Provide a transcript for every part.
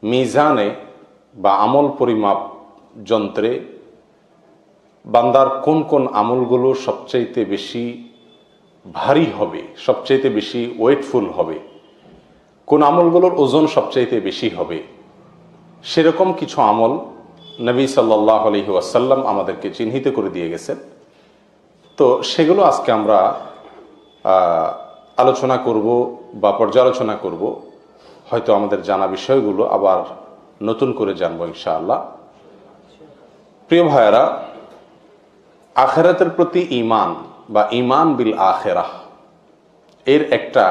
মিজানে বা আমল পরিমাপ যন্ত্রে বান্দার কোন কোন আমলগুলো সবচাইতে বেশি ভারী হবে, সবচাইতে বেশি ওয়েটফুল হবে, কোন আমলগুলোর ওজন সবচাইতে বেশি হবে, সেরকম কিছু আমল নবী সাল্লাল্লাহু আলাইহি ওয়াসাল্লাম আমাদেরকে চিহ্নিত করে দিয়ে গেছেন। তো সেগুলো আজকে আমরা আলোচনা করব বা পর্যালোচনা করব। হয়তো আমাদের জানা বিষয়গুলো আবার নতুন করে জানবো ইনশাআল্লাহ। প্রিয় ভাইয়েরা, আখিরাতের প্রতি ঈমান বা ঈমান বিল আখিরাহ এর একটা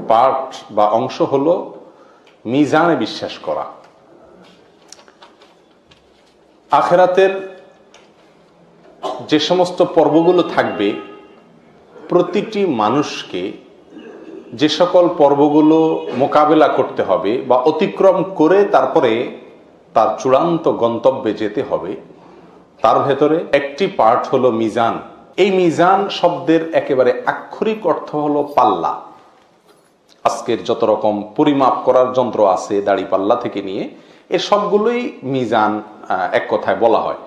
পার্ট বা অংশ হলো মিজানে বিশ্বাস করা। আখিরাতের যে সমস্ত পর্বগুলো থাকবে, প্রতিটি মানুষকে যে সকল পর্বগুলো মোকাবেলা করতে হবে বা অতিক্রম করে তারপরে তার চূড়ান্ত গন্তব্যে যেতে হবে, তার ভেতরে একটি পার্ট হলো মিজান। এই মিজান শব্দের একেবারে আক্ষরিক অর্থ হলো পাল্লা। আজকের যত রকম পরিমাপ করার যন্ত্র আছে, দাড়ি পাল্লা থেকে নিয়ে এর সবগুলোই মিজান এক কথায় বলা হয়।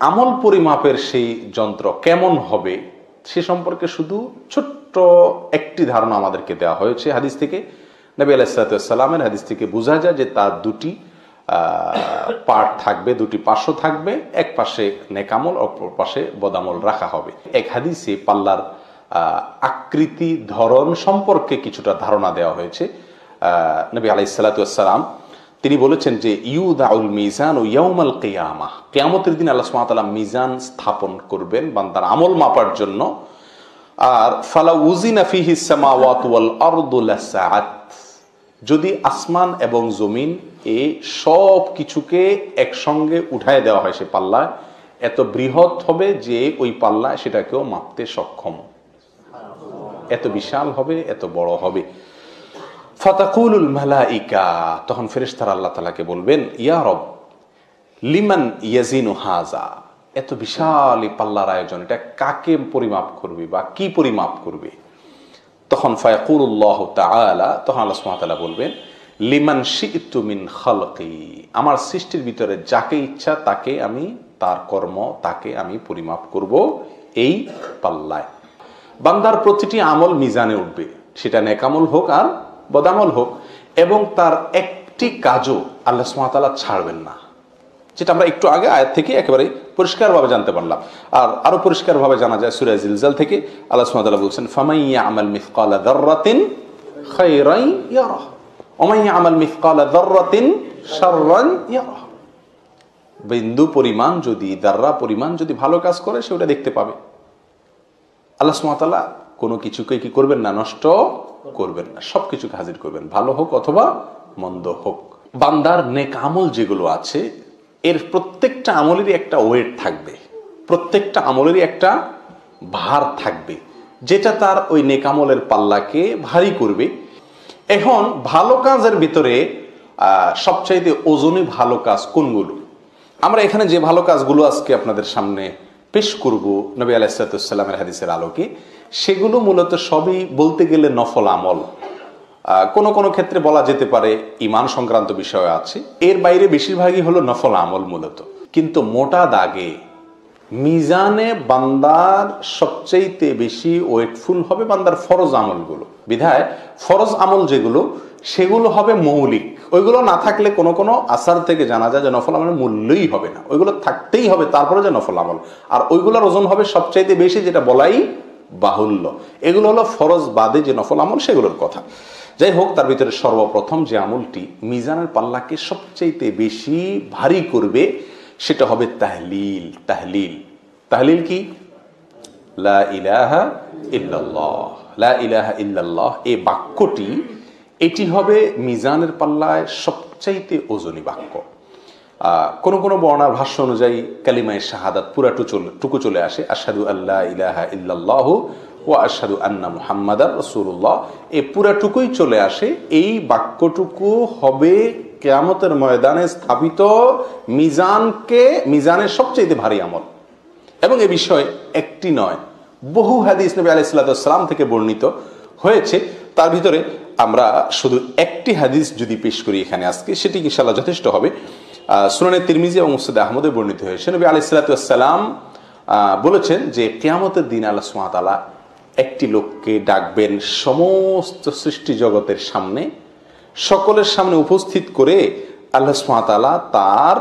আমল পরিমাপের সেই যন্ত্র কেমন হবে সে সম্পর্কে শুধু ছোট্ট একটি ধারণা আমাদেরকে দেওয়া হয়েছে হাদিস থেকে। নবী আলাইহিস সালামের হাদিস থেকে বোঝা যায় যে তার দুটি পার্ট থাকবে, দুটি পার্শ্ব থাকবে। এক পাশে নেকামল, অপর পাশে বদামল রাখা হবে। এক হাদিসে পাল্লার আকৃতি, ধরন সম্পর্কে কিছুটা ধারণা দেওয়া হয়েছে। নবী আলাইহিস সালাম তিনি বলেছেন যে ইউদাউল মিজান ও ইয়াউমাল কিয়ামাহ, কিয়ামতের দিন আল্লাহ সুবহানাহু ওয়া তাআলা মিজান স্থাপন করবেন বান্দার আমল মাপার জন্য। আর ফালা উজিনা ফিহিস সামাওয়াতু ওয়াল আরদু লাসাআত, যদি আসমান এবং জমিন এই সব কিছুকে একসঙ্গে উঠায় দেওয়া হয় সে পাল্লায়, এত বৃহৎ হবে যে ওই পাল্লা সেটাকেও মাপতে সক্ষম, এত বিশাল হবে, এত বড় হবে। ফাতাকুলুল মালাইকা, তখন ফেরেশতারা আল্লাহ তাআলাকে বলবেন, ইয়া রব লিমান ইয়াজিনু হাযা, এত বিশাল এই পাল্লার আয়োজন, এটা কাকে পরিমাপ করবে বা কি পরিমাপ করবে? তখন ফায়াকুলুল্লাহু তাআলা, তখন আল্লাহ সুবহানাহু ওয়া তাআলা বলবেন, লিমান শি'তু মিন খালকি, আমার সৃষ্টির ভিতরে যাকে ইচ্ছা তাকে আমি, তার কর্ম তাকে আমি পরিমাপ করব এই পাল্লায়। বান্দার প্রতিটি আমল মিজানে উঠবে, সেটা নেকামল হোক আর বদামল হোক, এবং তার একটি কাজও আল্লাহ সুবহানাহু ওয়া তাআলা ছাড়বেন না, যেটা আমরা একটু আগে আয়াত থেকে একেবারে পরিষ্কারভাবে জানতে পারলাম। আর আরো পরিষ্কারভাবে জানা যায় সূরা জিলজাল থেকে। আল্লাহ সুবহানাহু ওয়া তাআলা বলেছেন, ফামান ইয়ামাল মিসকালা যাররাতিন খায়রান ইয়ারাহ ওয়া মান ইয়ামাল মিসকালা যাররাতিন শাররান ইয়ারাহ, বিন্দু পরিমাণ যদি, দাররা পরিমাণ যদি ভালো কাজ করে সে ওটা দেখতে পাবে। আল্লাহ সুবহানাহু ওয়া তাআলা কোনো কিছুকে কি করবেন না, নষ্ট করবেন না, সবকিছুকে হাজির করবেন, ভালো হোক অথবা মন্দ হোক। বান্দার নেক আমল যেগুলো আছে এর প্রত্যেকটা আমলেরই একটা ওয়েট থাকবে, প্রত্যেকটা আমলেরই একটা ভার থাকবে, যেটা তার ওই নেক আমলের পাল্লাকে ভারী করবে। এখন ভালো কাজের ভিতরে সবচাইতে ওজনে ভালো কাজ কোনগুলো? আমরা এখানে যে ভালো কাজগুলো আজকে আপনাদের সামনে পেশ করব নবী আলাইহিস সালামের হাদিসের আলোকে, সেগুলো মূলত সবই বলতে গেলে নফল আমল। কোনো কোনো ক্ষেত্রে বলা যেতে পারে ঈমান সংক্রান্ত বিষয় আছে, এর বাইরে বেশিরভাগই হলো নফল আমল মূলত। কিন্তু মোটা দাগে মিজানে বান্দার সবচাইতে বেশি ওয়েটফুল হবে বান্দার ফরজ আমলগুলো। বিধায় ফরজ আমল যেগুলো সেগুলো হবে মৌলিক, ওইগুলো না থাকলে কোনো কোনো আসার থেকে জানা যায় যে নফল আমলের মূল্যই হবে না, ওইগুলো থাকতেই হবে তারপরে যে নফল আমল। আর ওইগুলোর ওজন হবে সবচাইতে বেশি, যেটা বলাই বাহুল্য। এগুলো হলো ফরজ বাদে যে নফল আমল সেগুলোর কথা। যাই হোক, তার ভিতরে সর্বপ্রথম যে আমলটি মিজানের পাল্লাকে সবচাইতে বেশি ভারী করবে সেটা হবে তাহলিল। তাহলিল, তাহলিল কি? লা ইলাহা ইল্লাল্লাহ, লা ইলাহা ইল্লাল্লাহ এই বাক্যটি, এটি হবে মিজানের পাল্লায় সবচাইতে ওজনী বাক্য। কোন কোন বর্ণার ভাষ্য অনুযায়ী কালিমায়ে শাহাদাত পুরাটুকু চলে আসে, আশহাদু আল্লা ইলাহা ইল্লাল্লাহু ওয়া আশহাদু আন্না মুহাম্মাদার রাসূলুল্লাহ, এই পুরাটুকুই চলে আসে। এই বাক্যটুকু হবে কিয়ামতের ময়দানে স্থাপিত মিজানের সবচেয়ে ভারী আমল। এবং এ বিষয়ে একটি নয়, বহু হাদিস নবী আলাইহিস সালাম থেকে বর্ণিত হয়েছে। তার ভিতরে আমরা শুধু একটি হাদিস যদি পেশ করি এখানে আজকে, সেটি ইনশাআল্লাহ যথেষ্ট হবে। সুনানে তিরমিজি এবং মুসনাদে আহমদে বর্ণিত হয়েছে, নবী আলাইহিস সালাতু ওয়াস সালাম বলেছেন যে কিয়ামতের দিন আল্লাহ সুবহানাহু ওয়া তাআলা একটি লোককে ডাকবেন সমস্ত সৃষ্টি জগতের সামনে, সকলের সামনে উপস্থিত করে আল্লাহ সুবহানাহু ওয়া তাআলা তার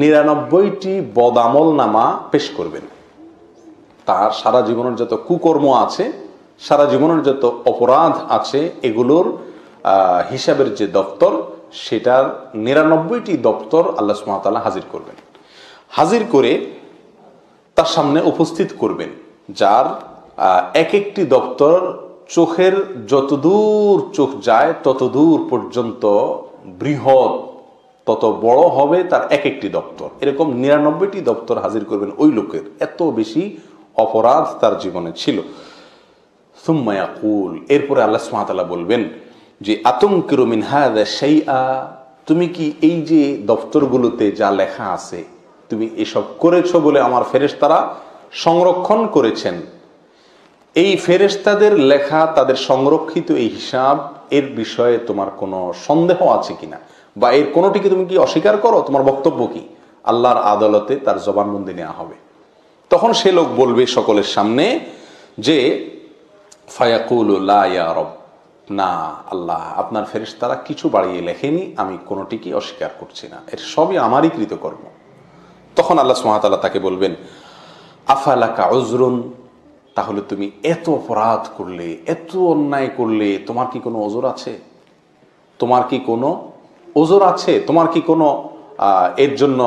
99টি বদামল নামা পেশ করবেন। তার সারা জীবনের যত কুকর্ম আছে, সারা জীবনের যত অপরাধ আছে, এগুলোর হিসাবের যে দপ্তর, সেটার 99টি দপ্তর আল্লাহ সুবহানাহু ওয়া তাআলা হাজির করবেন। হাজির করে তার সামনে উপস্থিত করবেন, যার এক একটি দপ্তর চোখের যতদূর চোখ যায় ততদূর পর্যন্ত বৃহৎ, তত বড় হবে তার এক একটি দপ্তর। এরকম 99টি দপ্তর হাজির করবেন ওই লোকের, এত বেশি অপরাধ তার জীবনে ছিল। সুম্মা ইয়াকুল, এরপরে আল্লাহ সুবহানাহু ওয়া তাআলা বলবেন যে আতুনকিরু মিন হাযা শাইআ, তুমি কি এই যে দপ্তরগুলোতে যা লেখা আছে তুমি এসব করেছো বলে আমার ফেরেশতারা সংরক্ষণ করেছেন, এই ফেরেশতাদের লেখা তাদের সংরক্ষিত এই হিসাব, এর বিষয়ে তোমার কোনো সন্দেহ আছে কিনা, বা এর কোনোটিকে তুমি কি অস্বীকার করো, তোমার বক্তব্য কি? আল্লাহর আদালতে তার জবানবন্দি নেওয়া হবে। তখন সে লোক বলবে সকলের সামনে যে ফায়াকুলু লা ইয়া রব, না আল্লাহ, আপনার ফেরেশতারা কিছু বাড়িয়ে লেখেনি, আমি কোনোটিকে অস্বীকার করছি না, এর সবই আমারই কৃতকর্ম। তখন আল্লাহ সুবহানাহু ওয়া তাআলা তাকে বলবেন আফালাকা উযরুন, তাহলে তুমি এত অপরাধ করলে, এত অন্যায় করলে, তোমার কি কোনো ওজর আছে? তোমার কি কোনো ওজর আছে? তোমার কি কোনো এর জন্য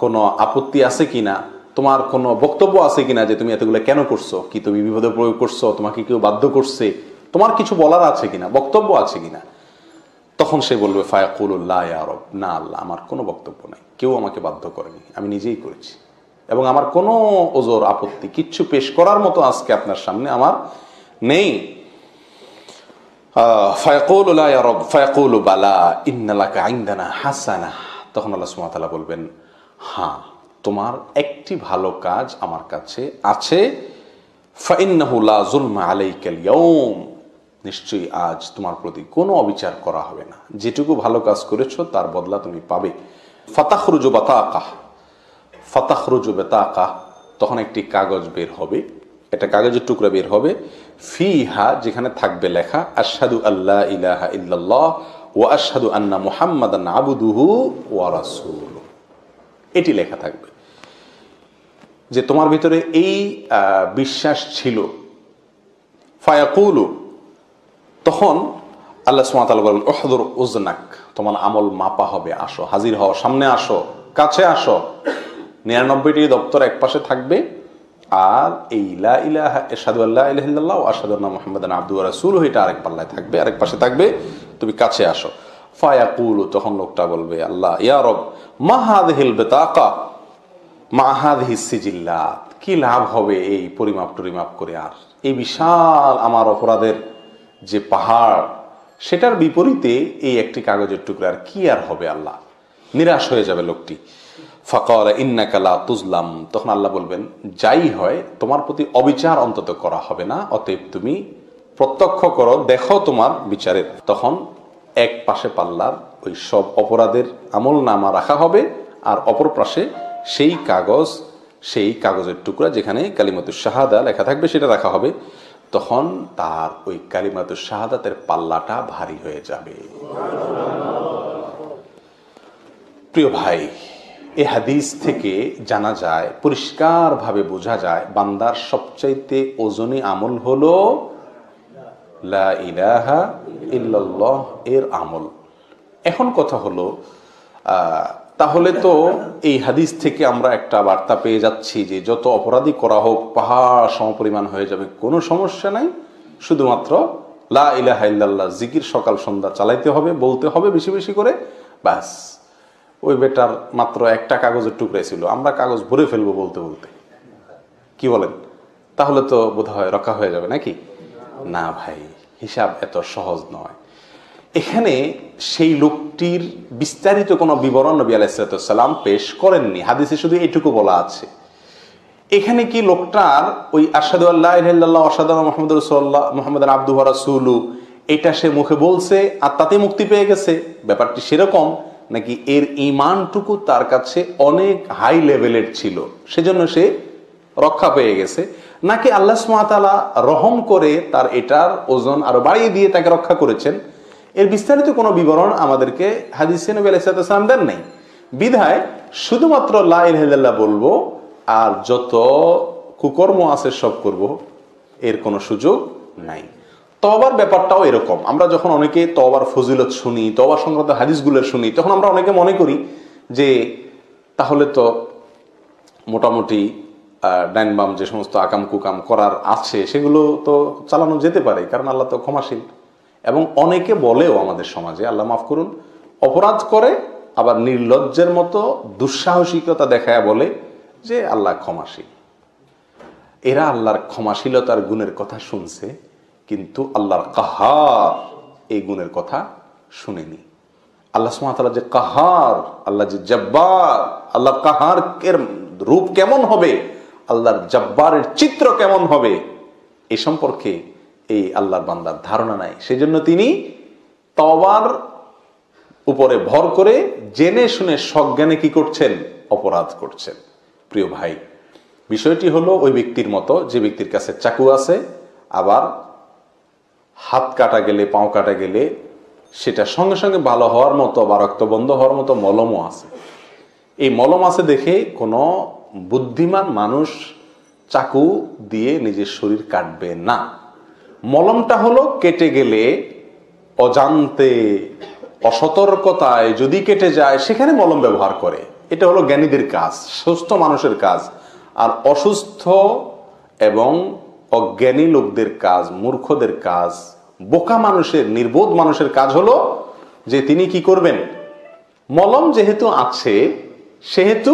কোনো আপত্তি আছে কিনা? তোমার কোনো বক্তব্য আছে কিনা যে তুমি এতগুলো কেন করছো? কি তুমি বিপদে প্রয়োগ করছো? তোমাকে কেউ বাধ্য করছে? তোমার কিছু বলার আছে কিনা, বক্তব্য আছে কিনা? তখন সে বলবে ফায়াকুলু লা ইয়া রব, না আল্লাহ, আমার কোনো বক্তব্য নাই, কেউ আমাকে বাধ্য করেনি, আমি নিজেই করেছি, এবং আমার কোনো ওজর আপত্তি কিচ্ছু পেশ করার মতো আজকে আপনার সামনে আমার নেই। ফায়াকুলু লা ইয়া রব ফায়াকুলু বালা ইন্না লাকা ইনদানা হাসানাহ, তখন আল্লাহ সুবহানাহু ওয়া তাআলা বলবেন হ্যাঁ, তোমার একটি ভালো কাজ আমার কাছে আছে। ফাইন্নাহু লা যুলমা আলাইকাল ইয়াউম, নিশ্চয়ই আজ তোমার প্রতি কোনো অবিচার করা হবে না, যেটুকু ভালো কাজ করেছো তার বদলা তুমি পাবে। ফাতাখরুজু বাতাকা, ফাতাখরুজু বাতাকা, তখন একটি কাগজ বের হবে, একটা কাগজের টুকরা বের হবে, ফিহা, যেখানে থাকবে লেখা আশহাদু আল্লা ইলাহা ইল্লাল্লাহ ওয়া আশহাদু আন্না মুহাম্মাদান আবদুহু ওয়া রাসূলুহু, এটি লেখা থাকবে যে তোমার ভিতরে এই বিশ্বাস ছিল। ফায়াকুলু, তখন আল্লাহ সুবহানাহু ওয়া তাআলা বলেন উহদুর উজনাক, তোমার আমল মাপা হবে, আসো, হাজির হও, সামনে আসো, কাছে আসো। 99টি দপ্তর এক পাশে থাকবে, আর এই লা ইলাহা আশহাদু আল্লা ইলাহা ইল্লাল্লাহ ওয়া আশহাদু আন্না মুহাম্মাদান আবদুহু ওয়া রাসূলুহু, এটা আরেক পাল্লায় থাকবে, আরেক পাশে থাকবে, তুমি কাছে আসো। ফায়াকুলু, তখন লোকটা বলবে আল্লাহ ইয়া রব মা হাযিহিল বিতাকা মা হাযিহিস সিজিল্লাত, কি লাভ হবে এই পরিমাপ টরিমাপ করে, আর এই বিশাল আমার অপরাধের যে পাহাড়, সেটার বিপরীতে এই একটি কাগজের টুকরা আর কি আর হবে আল্লাহ, নিরাশ হয়ে যাবে লোকটি। ফাকালা ইন্নাকা লা তুজলাম, তখন আল্লাহ বলবেন যাই হয় তোমার প্রতি অবিচার অন্তত করা হবে না, অতএব তুমি প্রত্যক্ষ করো, দেখো তোমার বিচারের। তখন এক পাশে পাল্লার ওই সব অপরাধের আমল নামা রাখা হবে, আর অপর পাশে সেই কাগজ, সেই কাগজের টুকরা যেখানে কালিমাতুশ শাহাদা লেখা থাকবে সেটা রাখা হবে। তখন তার ওই কালিমাতুশ শাহাদাতের পাল্লাটা ভারী হয়ে যাবে। প্রিয় ভাই, এই হাদিস থেকে জানা যায়, পরিষ্কারভাবে বোঝা যায়, বান্দার সবচাইতে ওজনী আমল হলো লা ইলাহা ইল্লাল্লাহ এর আমল। এখন কথা হলো, তাহলে তো এই হাদিস থেকে আমরা একটা বার্তা পেয়ে যাচ্ছি যে যত অপরাধী করা হোক পাহাড় সমপরিমাণ হয়ে যাবে, কোনো সমস্যা নাই, শুধুমাত্র লা ইলাহা ইল্লাল্লাহ জিকির সকাল সন্ধ্যা চালাইতে হবে, বলতে হবে বেশি বেশি করে, ব্যাস। ওই বেটার মাত্র একটা কাগজের টুকরাই ছিল, আমরা কাগজ ভরে ফেলবো বলতে বলতে, কি বলেন? তাহলে তো বোধহয় রক্ষা হয়ে যাবে নাকি? না ভাই, হিসাব এত সহজ নয়। এখানে সেই লোকটির বিস্তারিত কোনো বিবরণ নবী আলাইহিস সালাম পেশ করেননি, হাদিসে শুধু এইটুকু বলা আছে। এখানে কি লোকটার ওই আশহাদু আল্লা ইলাহা ইল্লাল্লাহ ওয়া আশহাদু আন্না মুহাম্মাদুর রাসূলুল্লাহ, মুহাম্মাদান আবদুহু ওয়া রাসূলুহু, এটা সে মুখে বলছে আর তাতে মুক্তি পেয়ে গেছে, ব্যাপারটি সেরকম, নাকি এর ঈমানটুকু তার কাছে অনেক হাই লেভেলের ছিল সেজন্য সে রক্ষা পেয়ে গেছে, নাকি আল্লাহ সুবহানাহু ওয়া তাআলা রহম করে তার এটার ওজন আরো বাড়িয়ে দিয়ে তাকে রক্ষা করেছেন, এর বিস্তারিত কোনো বিবরণ আমাদেরকে হাদিসে নবী আলাইহিস সালাম দেন নাই। বিধায় শুধুমাত্র লা ইলাহা ইল্লাল্লাহ বলবো আর যত কুকর্ম আছে সব করব, এর কোনো সুযোগ নাই। তওবার ব্যাপারটাও এরকম, আমরা যখন অনেকে তওবার ফজিলত শুনি, তওবা সংক্রান্ত হাদিসগুলো শুনি, তখন আমরা অনেকে মনে করি যে তাহলে তো মোটামুটি ডাইন বাম যে সমস্ত আকাম কুকাম করার আছে সেগুলো তো চালানো যেতে পারে, কারণ আল্লাহ তো ক্ষমাশীল। এবং অনেকে বলেও আমাদের সমাজে, আল্লাহ মাফ করুন, অপরাধ করে আবার নির্লজ্জের মতো দুঃসাহসিকতা দেখায় বলে যে আল্লাহ ক্ষমাশীল। এরা আল্লাহর ক্ষমাশীলতার গুণের কথা শুনছে, কিন্তু আল্লাহর কাহার এই গুণের কথা শুনেনি। আল্লাহ সুবহানাহু ওয়া তাআলা যে কাহার, আল্লাহ যে জব্বার, আল্লাহর কাহার এর রূপ কেমন হবে, আল্লাহর জব্বারের চিত্র কেমন হবে, এ সম্পর্কে এই আল্লাহর বান্দার ধারণা নাই। সেজন্য তিনি তওবার উপরে ভর করে জেনে শুনে সজ্ঞানে কি করছেন, অপরাধ করছেন। প্রিয় ভাই, বিষয়টি হলো ওই ব্যক্তির মতো যে ব্যক্তির কাছে চাকু আছে, আবার হাত কাটা গেলে, পাও কাটা গেলে সেটা সঙ্গে সঙ্গে ভালো হওয়ার মতো বা রক্ত বন্ধ হওয়ার মতো মলমও আছে। এই মলম আছে দেখে কোনো বুদ্ধিমান মানুষ চাকু দিয়ে নিজের শরীর কাটবে না। মলমটা হলো কেটে গেলে অজান্তে, অসতর্কতায় যদি কেটে যায় সেখানে মলম ব্যবহার করে, এটা হলো জ্ঞানীদের কাজ, সুস্থ মানুষের কাজ। আর অসুস্থ এবং অজ্ঞানী লোকদের কাজ, মূর্খদের কাজ, বোকা মানুষের, নির্বোধ মানুষের কাজ হলো যে তিনি কি করবেন, মলম যেহেতু আছে সেহেতু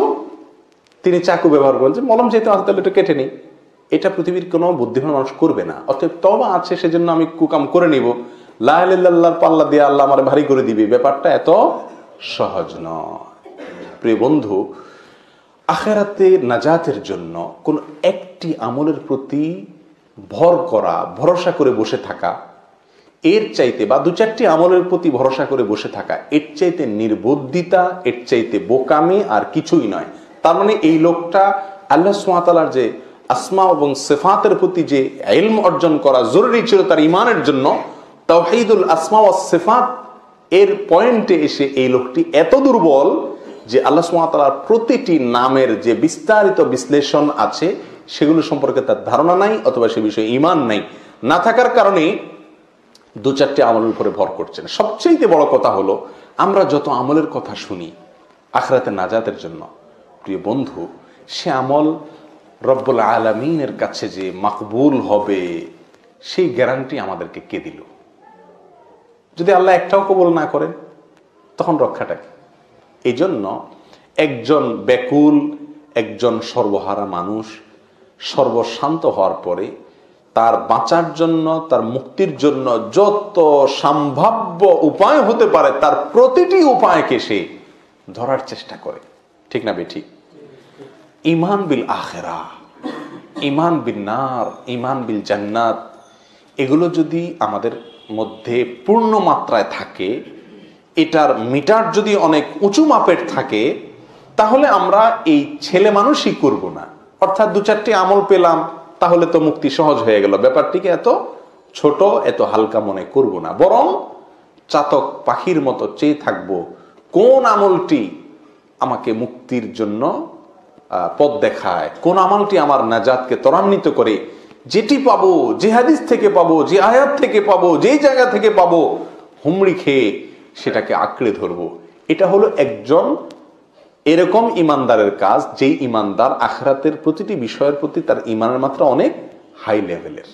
তিনি চাকু ব্যবহার করেন, যে মলম যেহেতু আছে তাহলে এটা কেটে নেই। এটা পৃথিবীর কোনো বুদ্ধিমান মানুষ করবে না। অতএব তওবা আছে সেজন্য আমি কুকাম করে নিব, লা ইলাহা ইল্লাল্লাহর পাল্লা দিয়ে আল্লাহ আমার ভারী করে দিবে, ব্যাপারটা এত সহজ নয়। প্রিয় বন্ধু, আখিরাতে নাজাতের জন্য কোন একটি আমলের প্রতি ভর করা, ভরসা করে বসে থাকা, এর চাইতে বা দু চারটি আমলের প্রতি ভরসা করে বসে থাকা, এর চাইতে নির্বুদ্ধিতা, এর চাইতে বোকামি আর কিছুই নয়। তার মানে এই লোকটা আল্লাহ সুবহানাহু ওয়া তাআলার যে আসমা এবং সিফাতের প্রতি যে ইলম অর্জন করা জরুরি ছিল তার ঈমানের জন্য, তাওহীদুল আসমা ওয়াস সিফাত এর পয়েন্টে এসে এই লোকটি এত দুর্বল যে আল্লাহ সুবহানাহু ওয়া তাআলার প্রতিটি নামের যে বিস্তারিত বিশ্লেষণ আছে সেগুলো সম্পর্কে তার ধারণা নাই, অথবা সে বিষয়ে ঈমান নাই। না থাকার কারণে দু চারটি আমলের উপরে ভর করছেন। সবচেয়ে বড় কথা হলো, আমরা যত আমলের কথা শুনি আখিরাতে নাজাতের জন্য, প্রিয় বন্ধু, সে আমল রব্বুল আলামিনের কাছে যে মাকবুল হবে সেই গ্যারান্টি আমাদেরকে কে দিল? যদি আল্লাহ একটাও কবুল না করেন তখন রক্ষাটা কি? এই জন্য একজন ব্যাকুল, একজন সর্বহারা মানুষ সর্বশান্ত হওয়ার পরে তার বাঁচার জন্য, তার মুক্তির জন্য যত সম্ভাব্য উপায় হতে পারে তার প্রতিটি উপায়কে সে ধরার চেষ্টা করে। ঠিক না বেঠিক? ঈমান বিল আখিরা, ঈমান বিন নার, ঈমান বিল জান্নাত, এগুলো যদি আমাদের মধ্যে পূর্ণ মাত্রায় থাকে, এটার মিটার যদি অনেক উঁচু মাপের থাকে, তাহলে আমরা এই ছেলে মানুষই করব না। অর্থাৎ দু চারটি আমল পেলাম তাহলে তো মুক্তি সহজ হয়ে গেল, ব্যাপারটিকে এত ছোট, এত হালকা মনে করব না। বরং চাতক পাখির মতো চেয়ে থাকবো কোন আমলটি আমাকে মুক্তির জন্য পথ দেখায়, কোন আমলটি আমার নাজাতকে ত্বরান্বিত করে, যেটি পাবো, যে হাদিস থেকে পাবো, যে আয়াত থেকে পাবো, যেই জায়গা থেকে পাবো, হুমড়ি খেয়ে সেটাকে আঁকড়ে ধরবো। এটা হলো একজন এরকম ইমানদারের কাজ, যেই ইমানদার আখিরাতের প্রতিটি বিষয়ের প্রতি তার ইমানের মাত্রা অনেক হাই লেভেলের।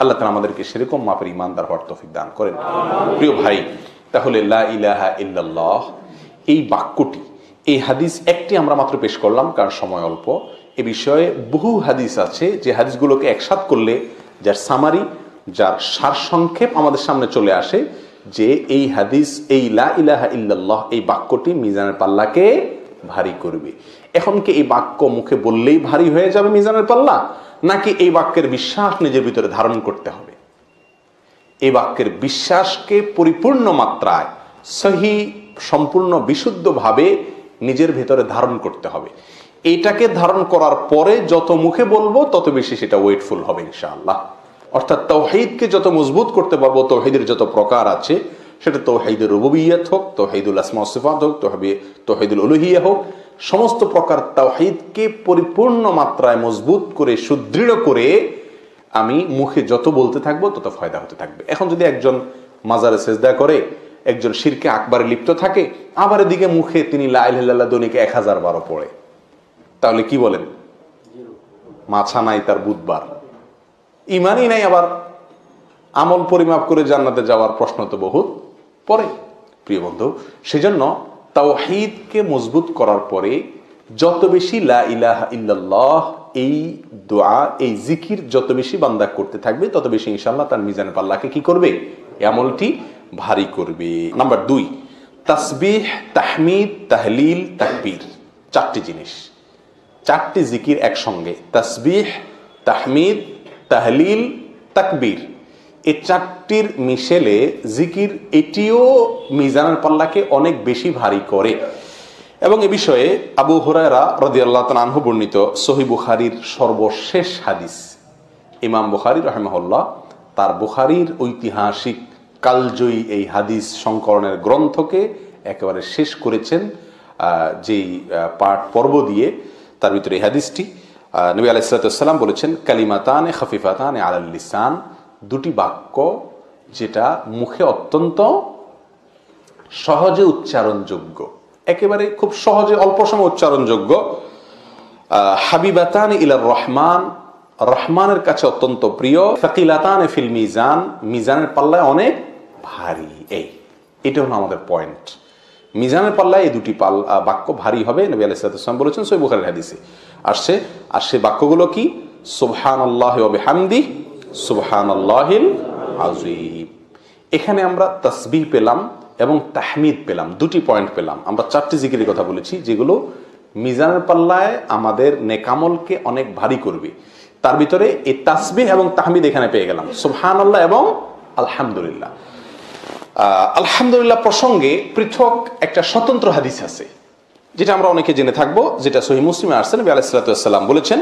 আল্লাহ তাআলা আমাদেরকে সেরকম মাপের ইমানদার হওয়ার তৌফিক দান করেন। প্রিয় ভাই, তাহলে লা ইলাহা ইল্লাল্লাহ এই বাক্যটি, এই হাদিস একটি আমরা মাত্র পেশ করলাম কারণ সময় অল্প। এ বিষয়ে বহু হাদিস আছে যে হাদিসগুলোকে একসাথ করলে যার সামারি, যার সারসংক্ষেপ আমাদের সামনে চলে আসে যে এই হাদিস, এই লা ইলাহা ইল্লাল্লাহ এই বাক্যটি মিজানের পাল্লাকে ভারী করবে। এখন কি এই বাক্য মুখে বললেই ভারী হয়ে যাবে মিজানের পাল্লা, নাকি এই বাক্যের বিশ্বাস নিজের ভিতরে ধারণ করতে হবে? এই বাক্যের বিশ্বাসকে পরিপূর্ণ মাত্রায় সহি সম্পূর্ণ বিশুদ্ধভাবে নিজের ভেতরে ধারণ করতে হবে। এইটাকে ধারণ করার পরে যত মুখে বলবো তত বেশি সেটা ওয়েটফুল হবে ইনশাআল্লাহ। অর্থাৎ তাওহীদকে যত মজবুত করতে পারবো, তাওহীদের যত প্রকার আছে, সেটা তাওহীদুর রুবুবিয়্যাত হোক, তাওহীদুল আসমা ওয়াস সিফাত হোক, তাওহীদুল উলুহিয়্যাহ হোক, সমস্ত প্রকার তাওহীদকে পরিপূর্ণ মাত্রায় মজবুত করে সুদৃঢ় করে আমি মুখে যত বলতে থাকবো তত ফায়দা হতে থাকবে। এখন যদি একজন মাজারে সেজদা করে, একজন শিরকে আকবারে লিপ্ত থাকে, আবার এদিকে মুখে তিনি লা ইলাহা ইল্লাল্লাহ দনিকে 1000 বারও পড়ে, তাহলে কি বলেন? মাছা নাই তার বুধবার, ইমানই নাই, আবার আমল পরিমাপ করে জান্নাতে যাওয়ার প্রশ্ন তো বহুত পরে। প্রিয় বন্ধু, সেজন্য তাওহীদকে মজবুত করার পরে যত বেশি লা ইলাহা ইল্লাল্লাহ এই দোয়া, এই জিকির যত বেশি বান্দা করতে থাকবে তত বেশি ইনশাআল্লাহ তার মিজানে পাল্লাকে কি করবে? এই আমলটি ভারী করবে। নাম্বার 2, তাসবিহ, তাহমিদ, তাহলিল, তাকবীর। 4টি জিনিস, 4টি জিকির একসঙ্গে, তাসবিহ, তাহমিদ, তাহলিল, তাকবীর। এই 4টির মিশেলে জিকির, এটিও মিজানের পাল্লাকে অনেক বেশি ভারী করে। এবং এ বিষয়ে আবু হুরায়রা রাদিয়াল্লাহু তাআলা আনহু বর্ণিত সহিহ বুখারীর সর্বশেষ হাদিস, ইমাম বুখারী রাহিমাহুল্লাহ তার বুখারীর ঐতিহাসিক কালজয়ী এই হাদিস সংকলনের গ্রন্থকে একেবারে শেষ করেছেন যেই পর্ব দিয়ে, তার ভিতরে এই হাদিসটি। নবী আলাইহিস সালাম বলেছেন, কালিমাতানে খাফিফাতানে আলাল লিসান, 2টি বাক্য যেটা মুখে অত্যন্ত সহজে উচ্চারণযোগ্য, একেবারে খুব সহজে অল্প সময় উচ্চারণযোগ্য। হাবিবাতান ইলার রহমান, রহমানের কাছে অত্যন্ত প্রিয়। সাকিলাতান ফিল মিজান, মিজানের পাল্লায় অনেক ভারী। এটা হলো আমাদের পয়েন্ট। মিজানের পাল্লায় এই 2টি বাক্য ভারী হবে, নবী আলাইহিস সালাম বলেছেন, সহিহ বুখারীর হাদিসে আসছে। আর সে বাক্যগুলো কি? সুবহানাল্লাহি ওয়া বিহামদিহি, সুবহানাল্লাহিল আযীম। এখানে আমরা তাসবিহ পেলাম এবং তাহমিদ পেলাম, 2টি পয়েন্ট পেলাম। আমরা 4টি জিকিরের কথা বলেছি যেগুলো মিজানের পাল্লায় আমাদের নেকামলকে অনেক ভারী করবে। তার ভিতরে এই তাসবিহ এবং তাহমিদ এখানে পেয়ে গেলাম, সুবহানাল্লাহ এবং আলহামদুলিল্লাহ। আলহামদুলিল্লাহ প্রসঙ্গে পৃথক একটা স্বতন্ত্র হাদিস আছে, যেটা আমরা অনেকে জেনে থাকবো, যেটা সহিহ মুসলিমে আসছে। নবী আলাইহিস সালাম বলেছেন,